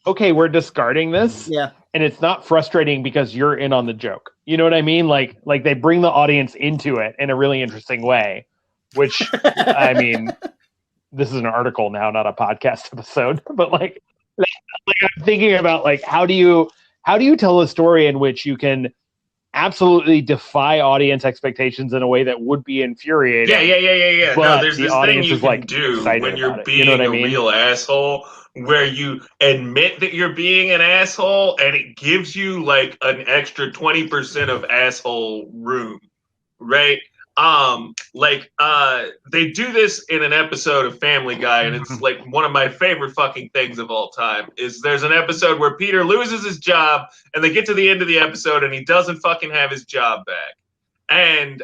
okay, we're discarding this.
Yeah.
And it's not frustrating because you're in on the joke. You know what I mean? Like they bring the audience into it in a really interesting way, which I mean, this is an article now, not a podcast episode, but I'm thinking about how do you tell a story in which you can absolutely defy audience expectations in a way that would be infuriating.
Yeah.
But
No, there's
the
this thing
audience
you
is
can
like
do
excited
when you're
about it.
being
You know what I
a
mean?
real asshole, where you admit that you're being an asshole, and it gives you like an extra 20% of asshole room, right? They do this in an episode of Family Guy, and it's like one of my favorite fucking things of all time. Is there's an episode where Peter loses his job, and they get to the end of the episode, and he doesn't fucking have his job back. And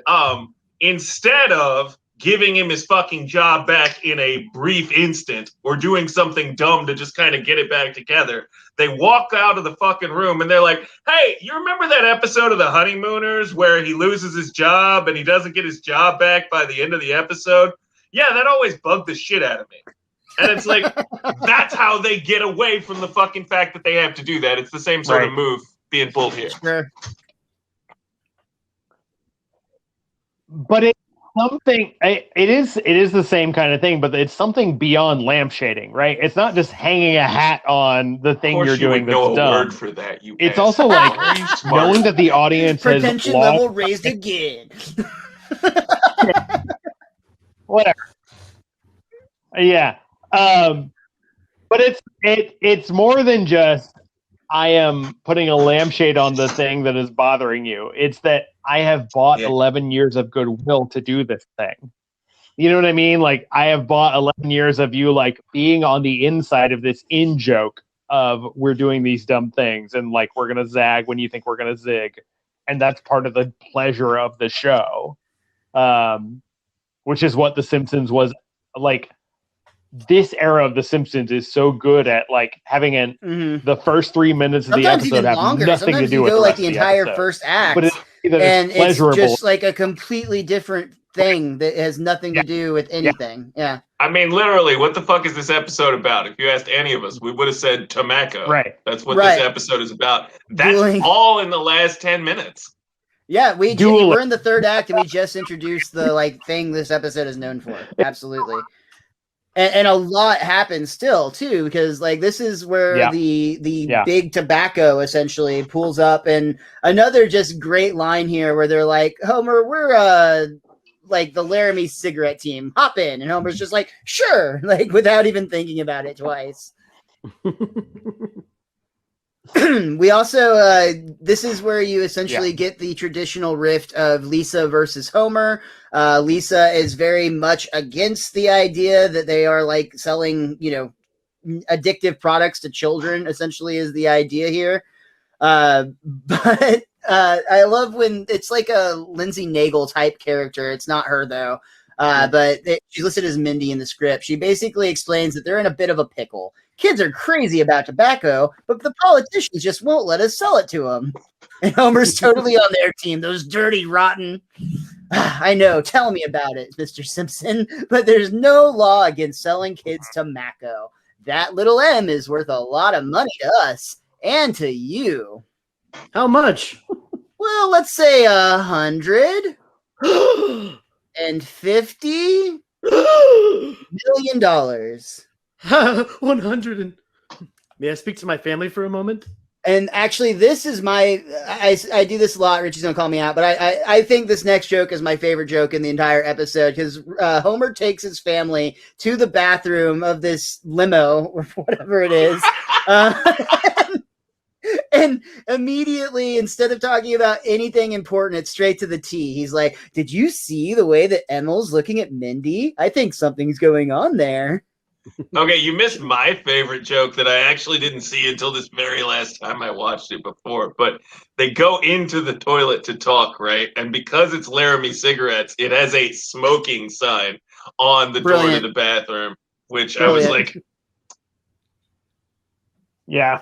instead of giving him his fucking job back in a brief instant or doing something dumb to just kind of get it back together, they walk out of the fucking room and they're like, hey, you remember that episode of The Honeymooners where he loses his job and he doesn't get his job back by the end of the episode? Yeah, that always bugged the shit out of me. And it's like, that's how they get away from the fucking fact that they have to do that. It's the same sort of move being pulled here.
Sure.
But it's something. It is the same kind of thing, but it's something beyond lampshading, right? It's not just hanging a hat on the thing you're doing that's
know a
dumb.
word for that.
It's also like knowing that the audience has
Pretension
lost
level raised again.
whatever. Yeah. But it's more than just I am putting a lampshade on the thing that is bothering you. It's that I have bought 11 years of goodwill to do this thing. You know what I mean? Like, I have bought 11 years of you, like, being on the inside of this in-joke of we're doing these dumb things and, like, we're going to zag when you think we're going to zig. And that's part of the pleasure of the show, which is what The Simpsons was like. This era of The Simpsons is so good at like having the first 3 minutes of
Sometimes
the episode have
longer.
nothing
Sometimes
to do with
go
the
like
rest
the
of
entire
episode.
first act,
But
it's just like a completely different thing that has nothing to do with anything. Yeah.
I mean, literally, what the fuck is this episode about? If you asked any of us, we would have said tobacco.
Right.
That's what this episode is about. That's all in the last 10 minutes.
Yeah, we're in the third act, and we just introduced the like thing this episode is known for. Absolutely. And a lot happens still too, because like this is where the big tobacco essentially pulls up, and another just great line here where they're like, Homer, we're like the Laramie cigarette team, hop in, and Homer's just like, sure, like without even thinking about it twice. We also this is where you essentially get the traditional rift of Lisa versus Homer. Lisa is very much against the idea that they are like selling, addictive products to children, essentially is the idea here. But I love when it's like a Lindsay Nagel type character. It's not her though. But she's listed as Mindy in the script. She basically explains that they're in a bit of a pickle. Kids are crazy about tobacco, but the politicians just won't let us sell it to them. And Homer's totally on their team. Those dirty, rotten. I know. Tell me about it, Mr. Simpson. But there's no law against selling kids tobacco. That little M is worth a lot of money to us and to you.
How much?
Well, let's say $150 million.
100 and may I speak to my family for a moment?
And actually, this is my I do this a lot. Richie's gonna call me out, but I think this next joke is my favorite joke in the entire episode, because Homer takes his family to the bathroom of this limo or whatever it is, and immediately, instead of talking about anything important, it's straight to the T. He's like, "Did you see the way that Emil's looking at Mindy? I think something's going on there."
Okay, you missed my favorite joke that I actually didn't see until this very last time I watched it before. But they go into the toilet to talk, right? And because it's Laramie cigarettes, it has a smoking sign on the door to the bathroom, which I was like,
yeah.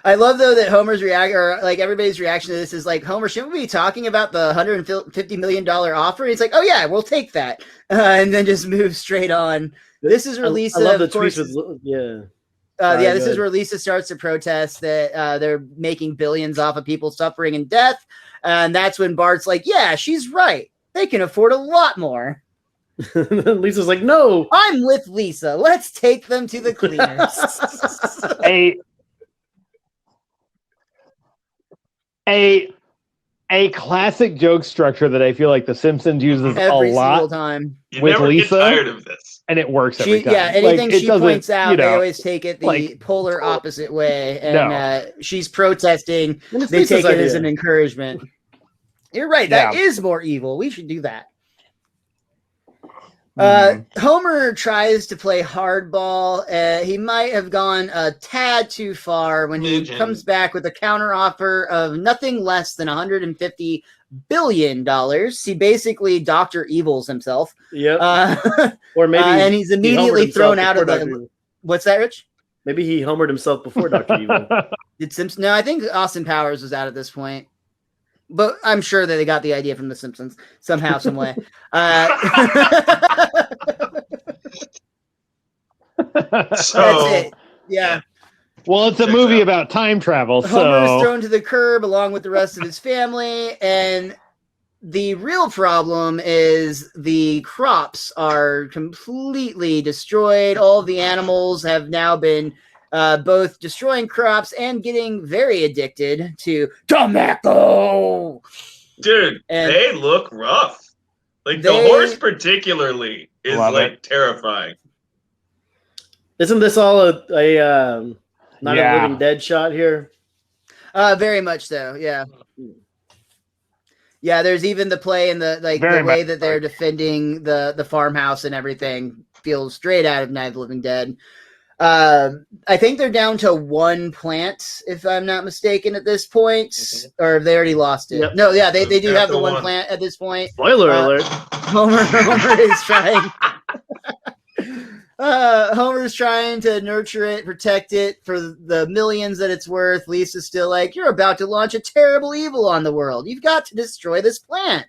I love though that Homer's or like everybody's reaction to this is like, Homer, shouldn't we be talking about the $150 million offer? And he's like, oh yeah, we'll take that, and then just move straight on. This is where Lisa.
I love the tweets with
this is where Lisa starts to protest that they're making billions off of people suffering and death, and that's when Bart's like, yeah, she's right. They can afford a lot more.
Lisa's like, no,
I'm with Lisa. Let's take them to the cleaners.
A a classic joke structure that I feel like The Simpsons uses
Every
a
single
lot
time.
You
with
never
Lisa,
get tired of this.
and it works every time.
Yeah, anything
it
she
doesn't,
points out, they
know,
always take it the
like,
polar opposite way, and
No.
she's protesting.
And it's
They
Lisa's
take it as
idea.
an encouragement. You're right. That
Yeah.
is more evil. We should do that.
Mhm.
Homer tries to play hardball. He might have gone a tad too far when he
Imagine.
comes back with a counteroffer of nothing less than $150 billion. He basically Dr. Evils himself.
Yep.
Uh,
Or maybe
and he's
he homered
immediately
himself
thrown out of
before Dr.
the.
Evil.
What's that, Rich?
Maybe he homered himself before Dr. Evil.
Did Simpsons? No, I think Austin Powers was out at this point. But I'm sure that they got the idea from The Simpsons somehow, some way. That's
So
it. Yeah.
Well, it's a
Checks
movie
out.
about time travel,
Homer is
so
thrown to the curb along with the rest of his family, and the real problem is the crops are completely destroyed. All the animals have now been both destroying crops and getting very addicted to tobacco.
dude,
And
they look rough. Like the
they-
horse particularly is
Love
like
it.
terrifying.
Isn't this all a not
Yeah.
a Living Dead shot here?
Very much so, yeah. Yeah, there's even the play and the
Very
way
much
that they're defending the farmhouse and everything feels straight out of Night of the Living Dead. I think they're down to one plant, if I'm not mistaken, at this point, or have they already lost it?
Yep.
No, yeah, they do
Down
have
to
the one
one.
plant at this point.
Spoiler alert.
Homer is trying. Homer's trying to nurture it, protect it for the millions that it's worth. Lisa's still like, you're about to launch a terrible evil on the world. You've got to destroy this plant.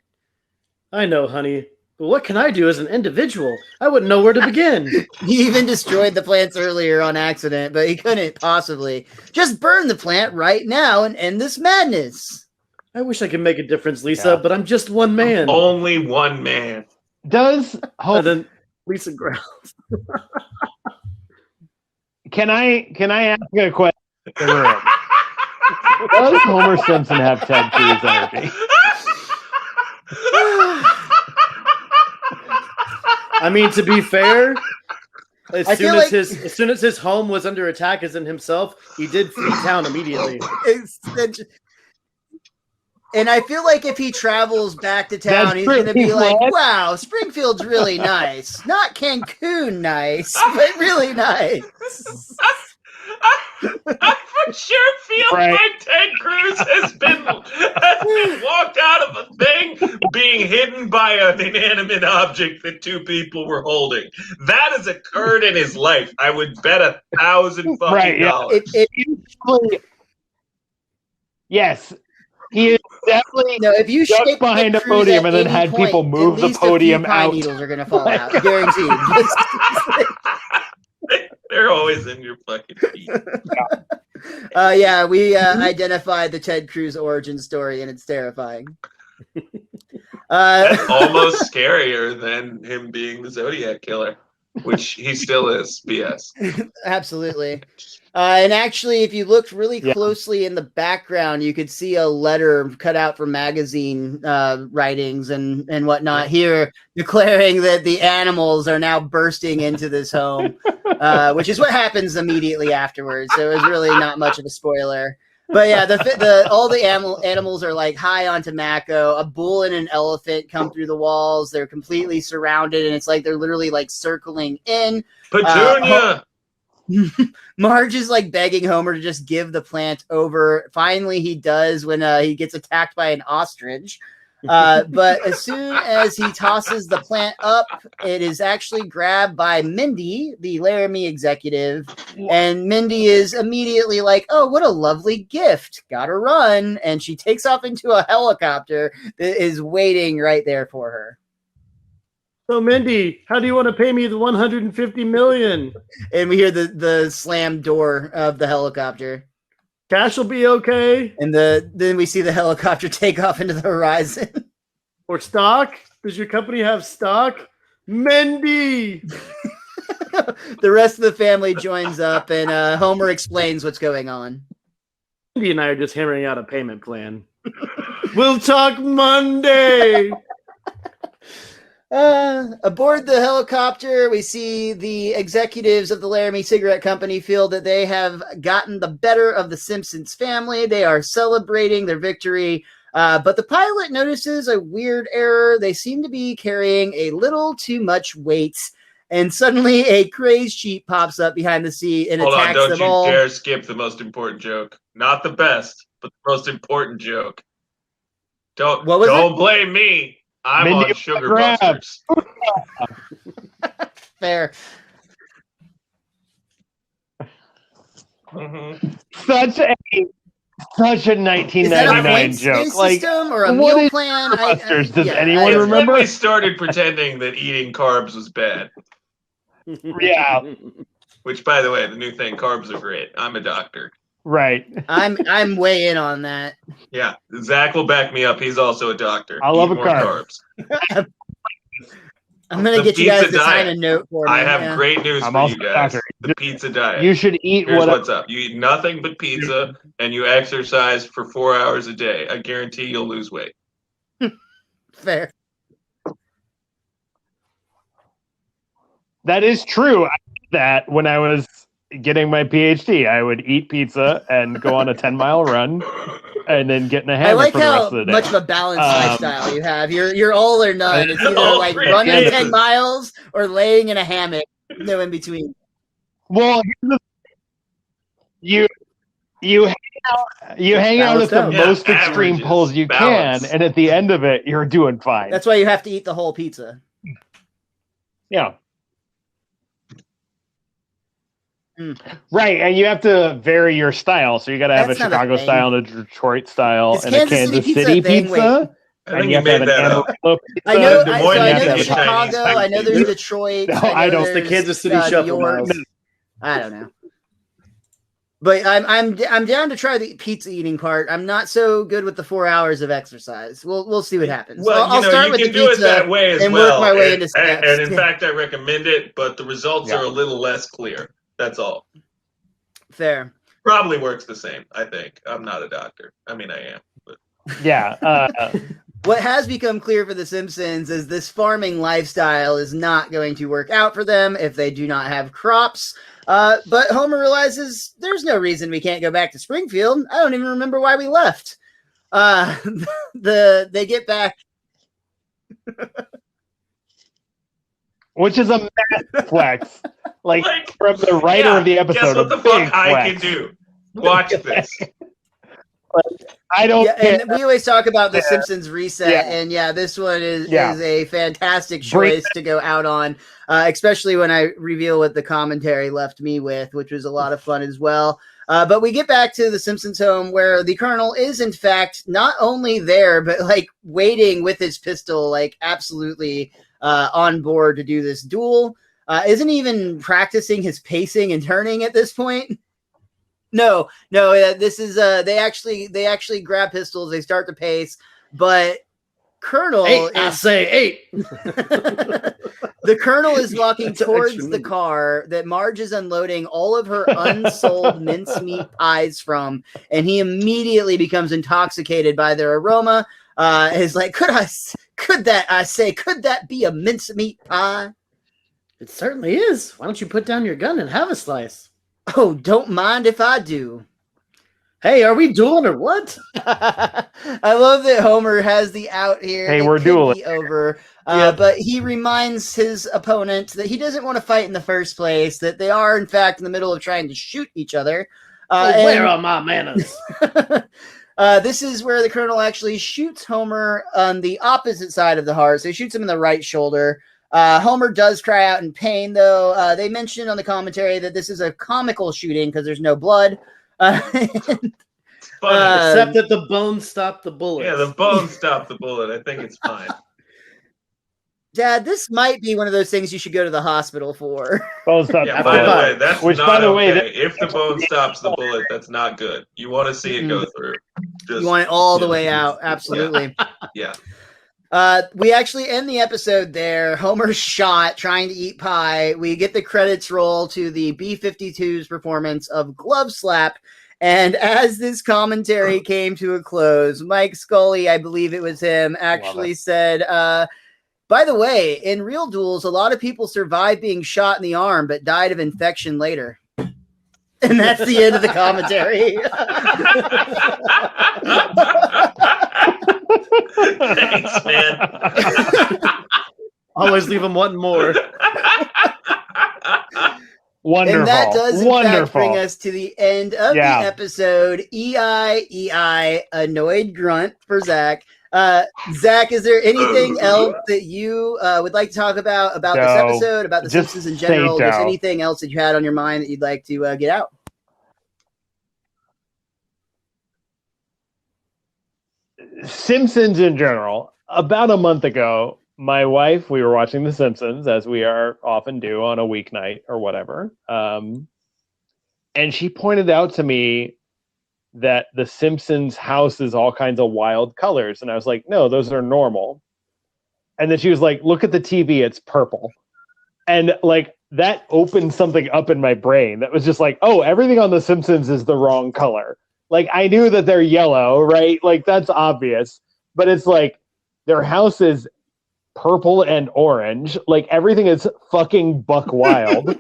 I know, honey. But what can I do as an individual? I wouldn't know where to begin.
He even destroyed the plants earlier on accident, but he couldn't possibly. Just burn the plant right now and end this madness.
I wish I could make a difference, Lisa,
Yeah.
but I'm just one man.
Only one man.
does
And
Homer,
then Lisa growls.
can I ask a question? in the room? Does Homer Simpson have Ted Cruz energy?
I mean, to be fair,
I
as
feel like-
soon as his home was under attack as in himself, he did flee town immediately.
And I feel like if he travels back to town,
That's
he's going to be
pretty
like,
much.
wow, Springfield's really nice. Not Cancun nice, but really nice.
I for sure feel
Right.
like Ted Cruz has been walked out of a thing being hidden by an inanimate object that two people were holding. That has occurred in his life. I would bet $1,000 fucking
Right, yeah.
dollars.
Yes, he is definitely
No, if you
ducked
shake
behind
Ted
a
Cruz
podium
at
and then
any
had
point,
people move
at
the
least a few
podium
pine
out.
needles are going to fall
My
out,
God.
guaranteed.
They're always in your fucking feet.
Yeah, we identified the Ted Cruz origin story, and it's terrifying.
That's almost scarier than him being the Zodiac killer, which he still is. BS.
Absolutely. And actually, if you looked really
Yeah.
closely in the background, you could see a letter cut out from magazine writings and whatnot here, declaring that the animals are now bursting into this home, which is what happens immediately afterwards. So it was really not much of a spoiler. But yeah, all the animals are like high on tobacco. A bull and an elephant come through the walls. They're completely surrounded, and it's like they're literally like circling in.
Petunia!
Marge is like begging Homer to just give the plant over. Finally, he does when he gets attacked by an ostrich. But as soon as he tosses the plant up, it is actually grabbed by Mindy, the Laramie executive. And Mindy is immediately like, oh, what a lovely gift. Gotta run. And she takes off into a helicopter that is waiting right there for her.
So, Mindy, how do you want to pay me the $150 million?
And we hear the slam door of the helicopter.
Cash will be okay.
And then we see the helicopter take off into the horizon.
Or stock? Does your company have stock? Mindy!
The rest of the family joins up, and Homer explains what's going on.
Mindy and I are just hammering out a payment plan. We'll talk Monday.
Aboard the helicopter, we see the executives of the Laramie Cigarette Company feel that they have gotten the better of the Simpsons family. They are celebrating their victory, but the pilot notices a weird error. They seem to be carrying a little too much weight, and suddenly a crazed sheep pops up behind the seat and attacks
don't
them
you
all.
dare skip the most important joke. Not the best, but the most important joke. Don't blame me. I'm
Mindy
on Sugar
grab.
Busters.
Fair.
Mm-hmm.
Such a
Is that a
1999
points
joke.
based
Like,
system or a
what
meal
is
plan?
Busters? Does
yeah,
anyone
It's
remember?
when we started pretending that eating carbs was bad.
Yeah.
Which, by the way, the new thing, carbs are great. I'm a doctor.
Right.
I'm way in on that.
Yeah, Zach will back me up. He's also a doctor.
I love
Eat
a
more
carb.
carbs.
I'm gonna
The
get you guys
pizza
to sign
diet.
a note for me.
I have great news
I'm
for
also
you
a
guys.
doctor.
The pizza diet.
You should eat
Here's
whatever.
what's up. You eat nothing but pizza and you exercise for 4 hours a day. I guarantee you'll lose weight.
Fair.
That is true. I did that when I was getting my PhD. I would eat pizza and go on a 10-mile run and then get in a
I
hammock
like
for the rest
how
of the day.
much of a balanced lifestyle you have. You're all or none. It's either
All
like
three
running
phases.
10 miles or laying in a hammock. No in between.
Well, you hang out at
Balanced
the
out.
Yeah,
most extreme
averages,
pulls you
balance.
can, and at the end of it, you're doing fine.
That's why you have to eat the whole pizza.
Yeah.
Mm.
Right, and you have to vary your style. So you got to have
That's
a
not a
Chicago
thing.
style, and a Detroit style,
Is
and a
Kansas City
Kansas
pizza
City
a thing?
pizza.
I
And
think
you
you
have to have
made
an
that up.
Amarillo pizza.
I know.
Des
I
Moines
know
and you have to
there's
have a
Chinese
Chicago. I know
pizza.
there's Detroit.
No,
I know
I don't.
It's the
there's,
Kansas City
New
shuffle,
York.
Miles.
I don't know. But I'm down to try the pizza eating part. I'm not so good with the 4 hours of exercise. We'll see what happens.
Well,
I'll
you
start with
can
the
do it
pizza
that way as
and
well.
work my way into steps.
And in fact, I recommend it, but the results
Yeah.
are a little less clear. That's all.
Fair.
Probably works the same, I think. I'm not a doctor. I mean, I am. But
Yeah.
What has become clear for The Simpsons is this farming lifestyle is not going to work out for them if they do not have crops. But Homer realizes there's no reason we can't go back to Springfield. I don't even remember why we left. They get back.
Which is a massive flex. Like from the writer
yeah,
of the episode.
guess what
a
the
big
fuck I
flex.
can do? Watch this.
I don't care.
And we always talk about the Simpsons reset,
Yeah.
and this one is
Yeah.
a fantastic choice to go out on, especially when I reveal what the commentary left me with, which was a lot of fun as well. But we get back to the Simpsons home where the Colonel is, in fact, not only there, but like waiting with his pistol, like absolutely on board to do this duel. Isn't even practicing his pacing and turning at this point. No, this is they actually grab pistols, they start to pace, but Colonel
I say 8.
the Colonel is walking
That's an
towards
extra
the
movie.
car that Marge is unloading all of her unsold mincemeat pies from, and he immediately becomes intoxicated by their aroma. Is like, could that be a mincemeat pie?
It certainly is. Why don't you put down your gun and have a slice?
Oh, don't mind if I do.
Hey, are we dueling or what?
I love that Homer has the out here.
Hey,
It
we're
could
dueling.
be over,
Yep.
but he reminds his opponent that he doesn't want to fight in the first place. That they are, in fact, in the middle of trying to shoot each other.
Where are my manners?
This is where the Colonel actually shoots Homer on the opposite side of the heart. So he shoots him in the right shoulder. Homer does cry out in pain, though. They mentioned on the commentary that this is a comical shooting because there's no blood.
It's funny.
Except that the bones stop the bullet.
Yeah, the bone stopped the bullet. I think it's fine.
Dad, this might be one of those things you should go to the hospital for.
Bones stop
Yeah,
the
by the
bullet.
way, that's
Which,
not
by the way,
okay. If the bone stops the bullet, that's not good. You want to see it go through. Just,
You want it all the way out. Absolutely.
yeah.
We actually end the episode there. Homer's shot trying to eat pie. We get the credits roll to the B-52's performance of Glove Slap. And as this commentary came to a close, Mike Scully, I believe it was him, actually said, by the way, in real duels, a lot of people survived being shot in the arm, but died of infection later. And that's the end of the commentary.
Thanks, man.
Always leave them wanting more.
Wonderful.
And that does, in fact, bring us to the end of the episode. EI, annoyed grunt for Zach. Zach, is there anything else that you would like to talk about this episode, about the Simpsons in general? Just anything else that you had on your mind that you'd like to get out?
Simpsons in general. About a month ago, my wife, we were watching The Simpsons, as we are often do on a weeknight or whatever. And she pointed out to me that the Simpsons house is all kinds of wild colors. And I was like, no, those are normal. And then she was like, look at the TV, it's purple. And like, that opened something up in my brain that was just like, oh, everything on The Simpsons is the wrong color. Like, I knew that they're yellow, right? Like, that's obvious. But it's like, their house is purple and orange. Like, everything is fucking buck wild.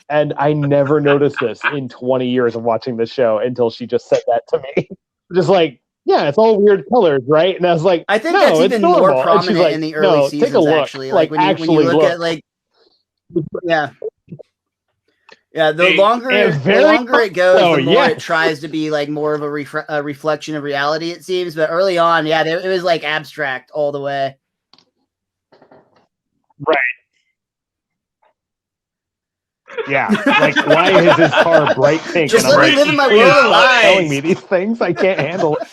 And I never noticed this in 20 years of watching the show until she just said that to me. Just like, yeah, it's all weird colors, right? And I was like,
I think that's even more prominent in the early seasons,
take a look.
Actually. Like, when you look at, like, yeah. Yeah, the longer it goes, the more it tries to be like more of a reflection of reality, it seems. But early on, yeah, it was like abstract all the way.
Right. Yeah. Like, why is his car bright pink?
Just let me live in my world of lies.
Telling me these things, I can't handle it.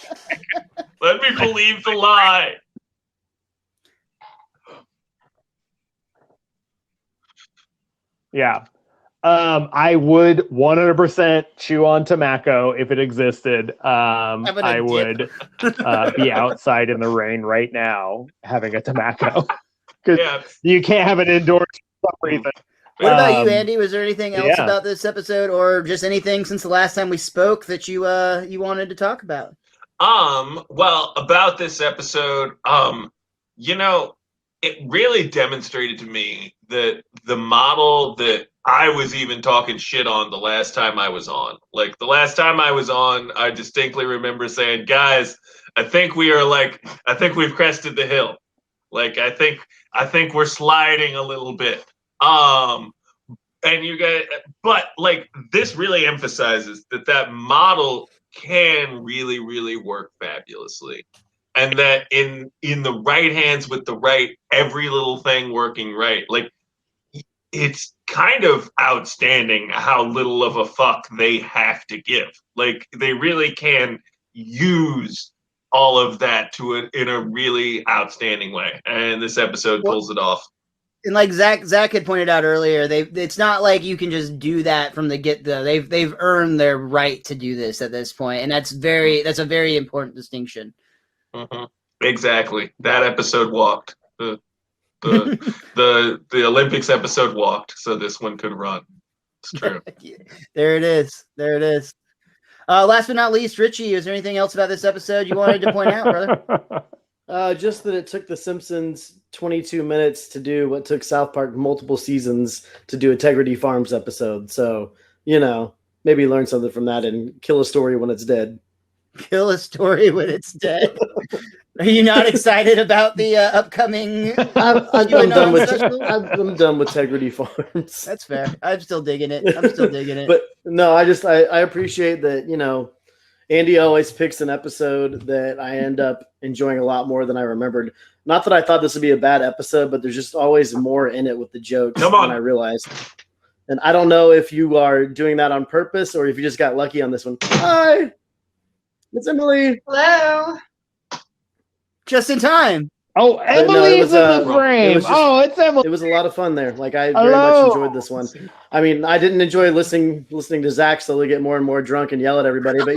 Let me believe the lie.
Yeah. I would 100% chew on tobacco if it existed. I would be outside in the rain right now having a tobacco. Because you can't have it indoors for some reason.
What about you, Andy? Was there anything else about this episode, or just anything since the last time we spoke that you wanted to talk about?
Well, about this episode, it really demonstrated to me that the model that I was even talking shit on the last time I was on. Like, the last time I was on, I distinctly remember saying, guys, I think we've crested the hill. Like, I think we're sliding a little bit. And you guys, but like, this really emphasizes that model can really, really work fabulously. And that in the right hands with the right, every little thing working right, like, it's kind of outstanding how little of a fuck they have to give. Like, they really can use all of that in a really outstanding way. And this episode pulls it off.
And like Zach had pointed out earlier, it's not like you can just do that from the get-go. They've earned their right to do this at this point, and that's a very important distinction.
Mm-hmm. Exactly. That episode walked. The Olympics episode walked, so this one could run. It's true.
There it is. Last but not least, Richie, is there anything else about this episode you wanted to point out, brother?
Just that it took The Simpsons 22 minutes to do what took South Park multiple seasons to do a Integrity Farms episode. So, maybe learn something from that and kill a story when it's dead.
Kill a story when it's dead. Are you not excited about the upcoming?
I'm done with Integrity Farms.
That's fair. I'm still digging it.
But no, I appreciate that. Andy always picks an episode that I end up enjoying a lot more than I remembered. Not that I thought this would be a bad episode, but there's just always more in it with the jokes than I realized. And I don't know if you are doing that on purpose or if you just got lucky on this one. Hi, it's Emily.
Hello.
Just in time.
Oh, Emily's in the frame. It's Emily.
It was a lot of fun there. Like, I very much enjoyed this one. I mean, I didn't enjoy listening to Zach slowly get more and more drunk and yell at everybody, but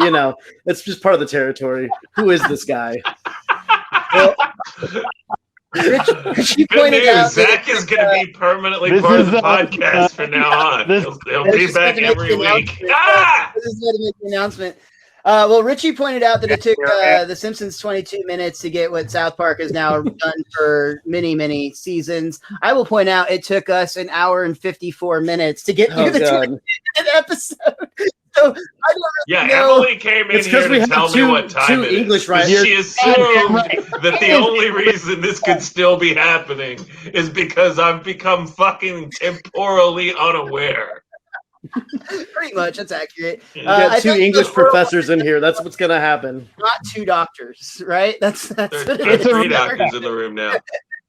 it's just part of the territory. Who is this guy?
Richie
Good
pointed out
news. Zach is going to be permanently
this
part of
is,
the podcast from now on. He'll be
just
back
about to make
every
the
week.
announcement.
Ah!
This is going to make the announcement. Well, Richie pointed out that it took The Simpsons 22 minutes to get what South Park has now done for many, many seasons. I will point out it took us an hour and 54 minutes to get through the 20-minute episode. So I don't really know.
Emily came in here to tell me what time it
English
is.
writers.
She assumed that the only reason this could still be happening is because I've become fucking temporally unaware.
Pretty much, that's accurate.
You got two English professors in here. That's what's gonna happen.
Not two doctors, right? That's
There's
what it is.
three doctors in the room now.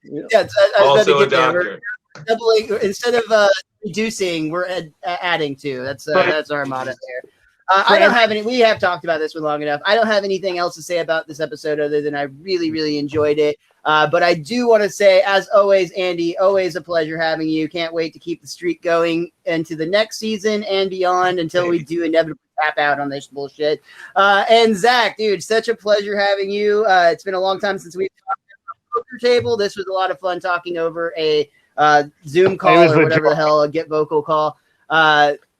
Yeah, I was
Also
about
a
to get there.
doctor.
We're doubling instead of reducing, we're adding to. That's our motto there. I don't have any. We have talked about this for long enough. I don't have anything else to say about this episode other than I really, really enjoyed it. But I do want to say, as always, Andy, always a pleasure having you. Can't wait to keep the streak going into the next season and beyond until we do inevitably tap out on this bullshit. And Zach, dude, such a pleasure having you. It's been a long time since we've talked at the poker table. This was a lot of fun talking over a Zoom call or whatever the hell, a Get Vocal call.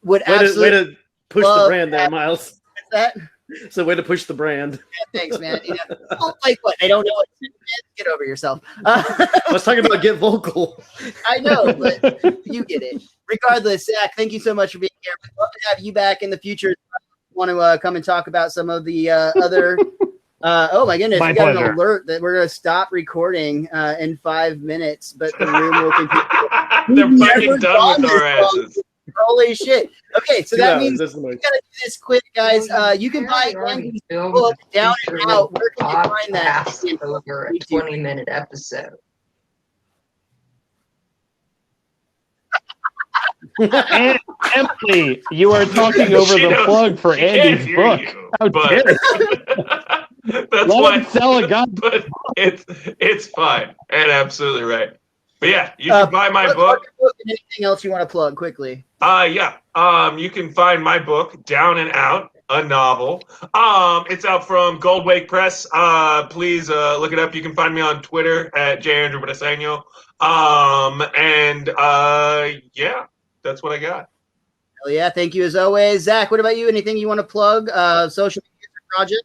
Would absolutely
way to push the brand there, Miles.
What's that?
So way to push the brand.
Yeah, thanks, man. You know, like what? They don't know what it is. Get over yourself.
I was talking about Get Vocal.
I know, but you get it. Regardless, Zach, thank you so much for being here. We'd love to have you back in the future. Want to come and talk about some of the other. Oh my goodness, we got an alert that we're going to stop recording in 5 minutes, but the room will continue.
They're fucking done with our asses.
Holy shit. Okay, so that means we
we
got to do this quick, guys. You can buy Andy's book, Down and Out. Where can you find that?
Over a 20-minute episode.
And Emily, you are talking over the plug for Andy's book. How dare you?
That's
Let him sell a gun.
But it's fine. And absolutely right. But yeah, you can buy my book.
Anything else you want to plug quickly?
Yeah. You can find my book, Down and Out, a novel. It's out from Goldwake Press. Please look it up. You can find me on Twitter at @Braseno. Yeah, that's what I got.
Hell yeah, thank you as always. Zach, what about you? Anything you want to plug? Social media project?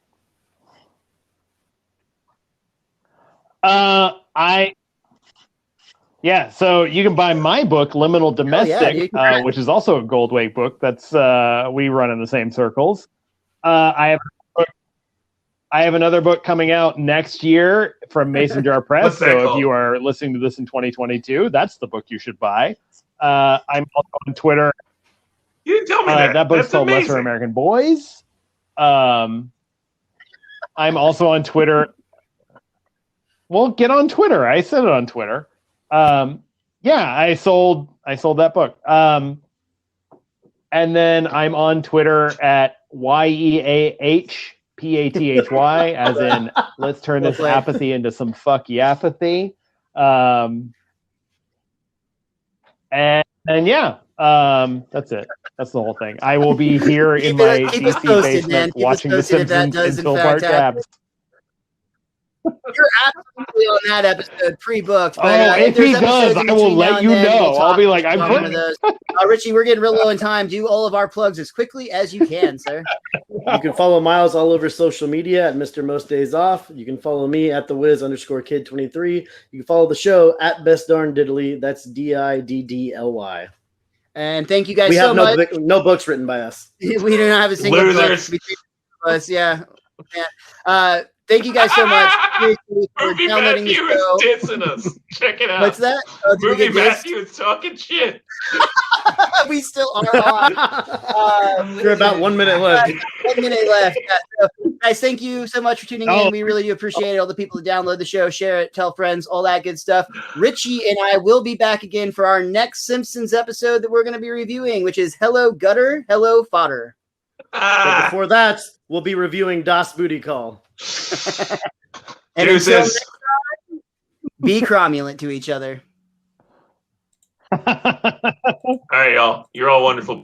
So you can buy my book, Liminal Domestic, which is also a Goldwake book. That's we run in the same circles. I have another book coming out next year from Mason Jar Press. So if you are listening to this in 2022, that's the book you should buy. I'm also on Twitter.
You didn't tell me that.
That book's
That's
called
amazing.
Lesser American Boys. I'm also on Twitter. Well, get on Twitter. I said it on Twitter. I sold that book. And then I'm on Twitter at YEAHPATHY, as in let's turn this apathy into some fuck yapathy. That's it. That's the whole thing. I will be here in my DC basement watching The Simpsons until Bart dabs.
You're absolutely on that episode pre-booked.
But, if he does, I will let you know. I'll be like, I'm
one of those. Richie, we're getting real low in time. Do all of our plugs as quickly as you can, sir.
You can follow Miles all over social media at Mr. Most Days Off. You can follow me at @TheWiz_Kid23. You can follow the show at Best Darn Diddly. That's DIDDLY.
And thank you guys
we
so
have
much.
No books written by us.
We do not have a single
Losers.
book between us. Yeah. Thank you guys so much for
Ruby
downloading the
Matthew
show.
is dissing us. Check it out.
What's that?
Ruby Matthew is talking shit.
We still are on.
We're about 1 minute left.
1 minute left. Yeah, so, guys, thank you so much for tuning in. We really do appreciate it. All the people that download the show, share it, tell friends, all that good stuff. Richie and I will be back again for our next Simpsons episode that we're going to be reviewing, which is Hello Gutter, Hello Fodder.
But before that, we'll be reviewing Das Booty Call.
And until next time, be cromulent to each other.
All right, y'all. You're all wonderful.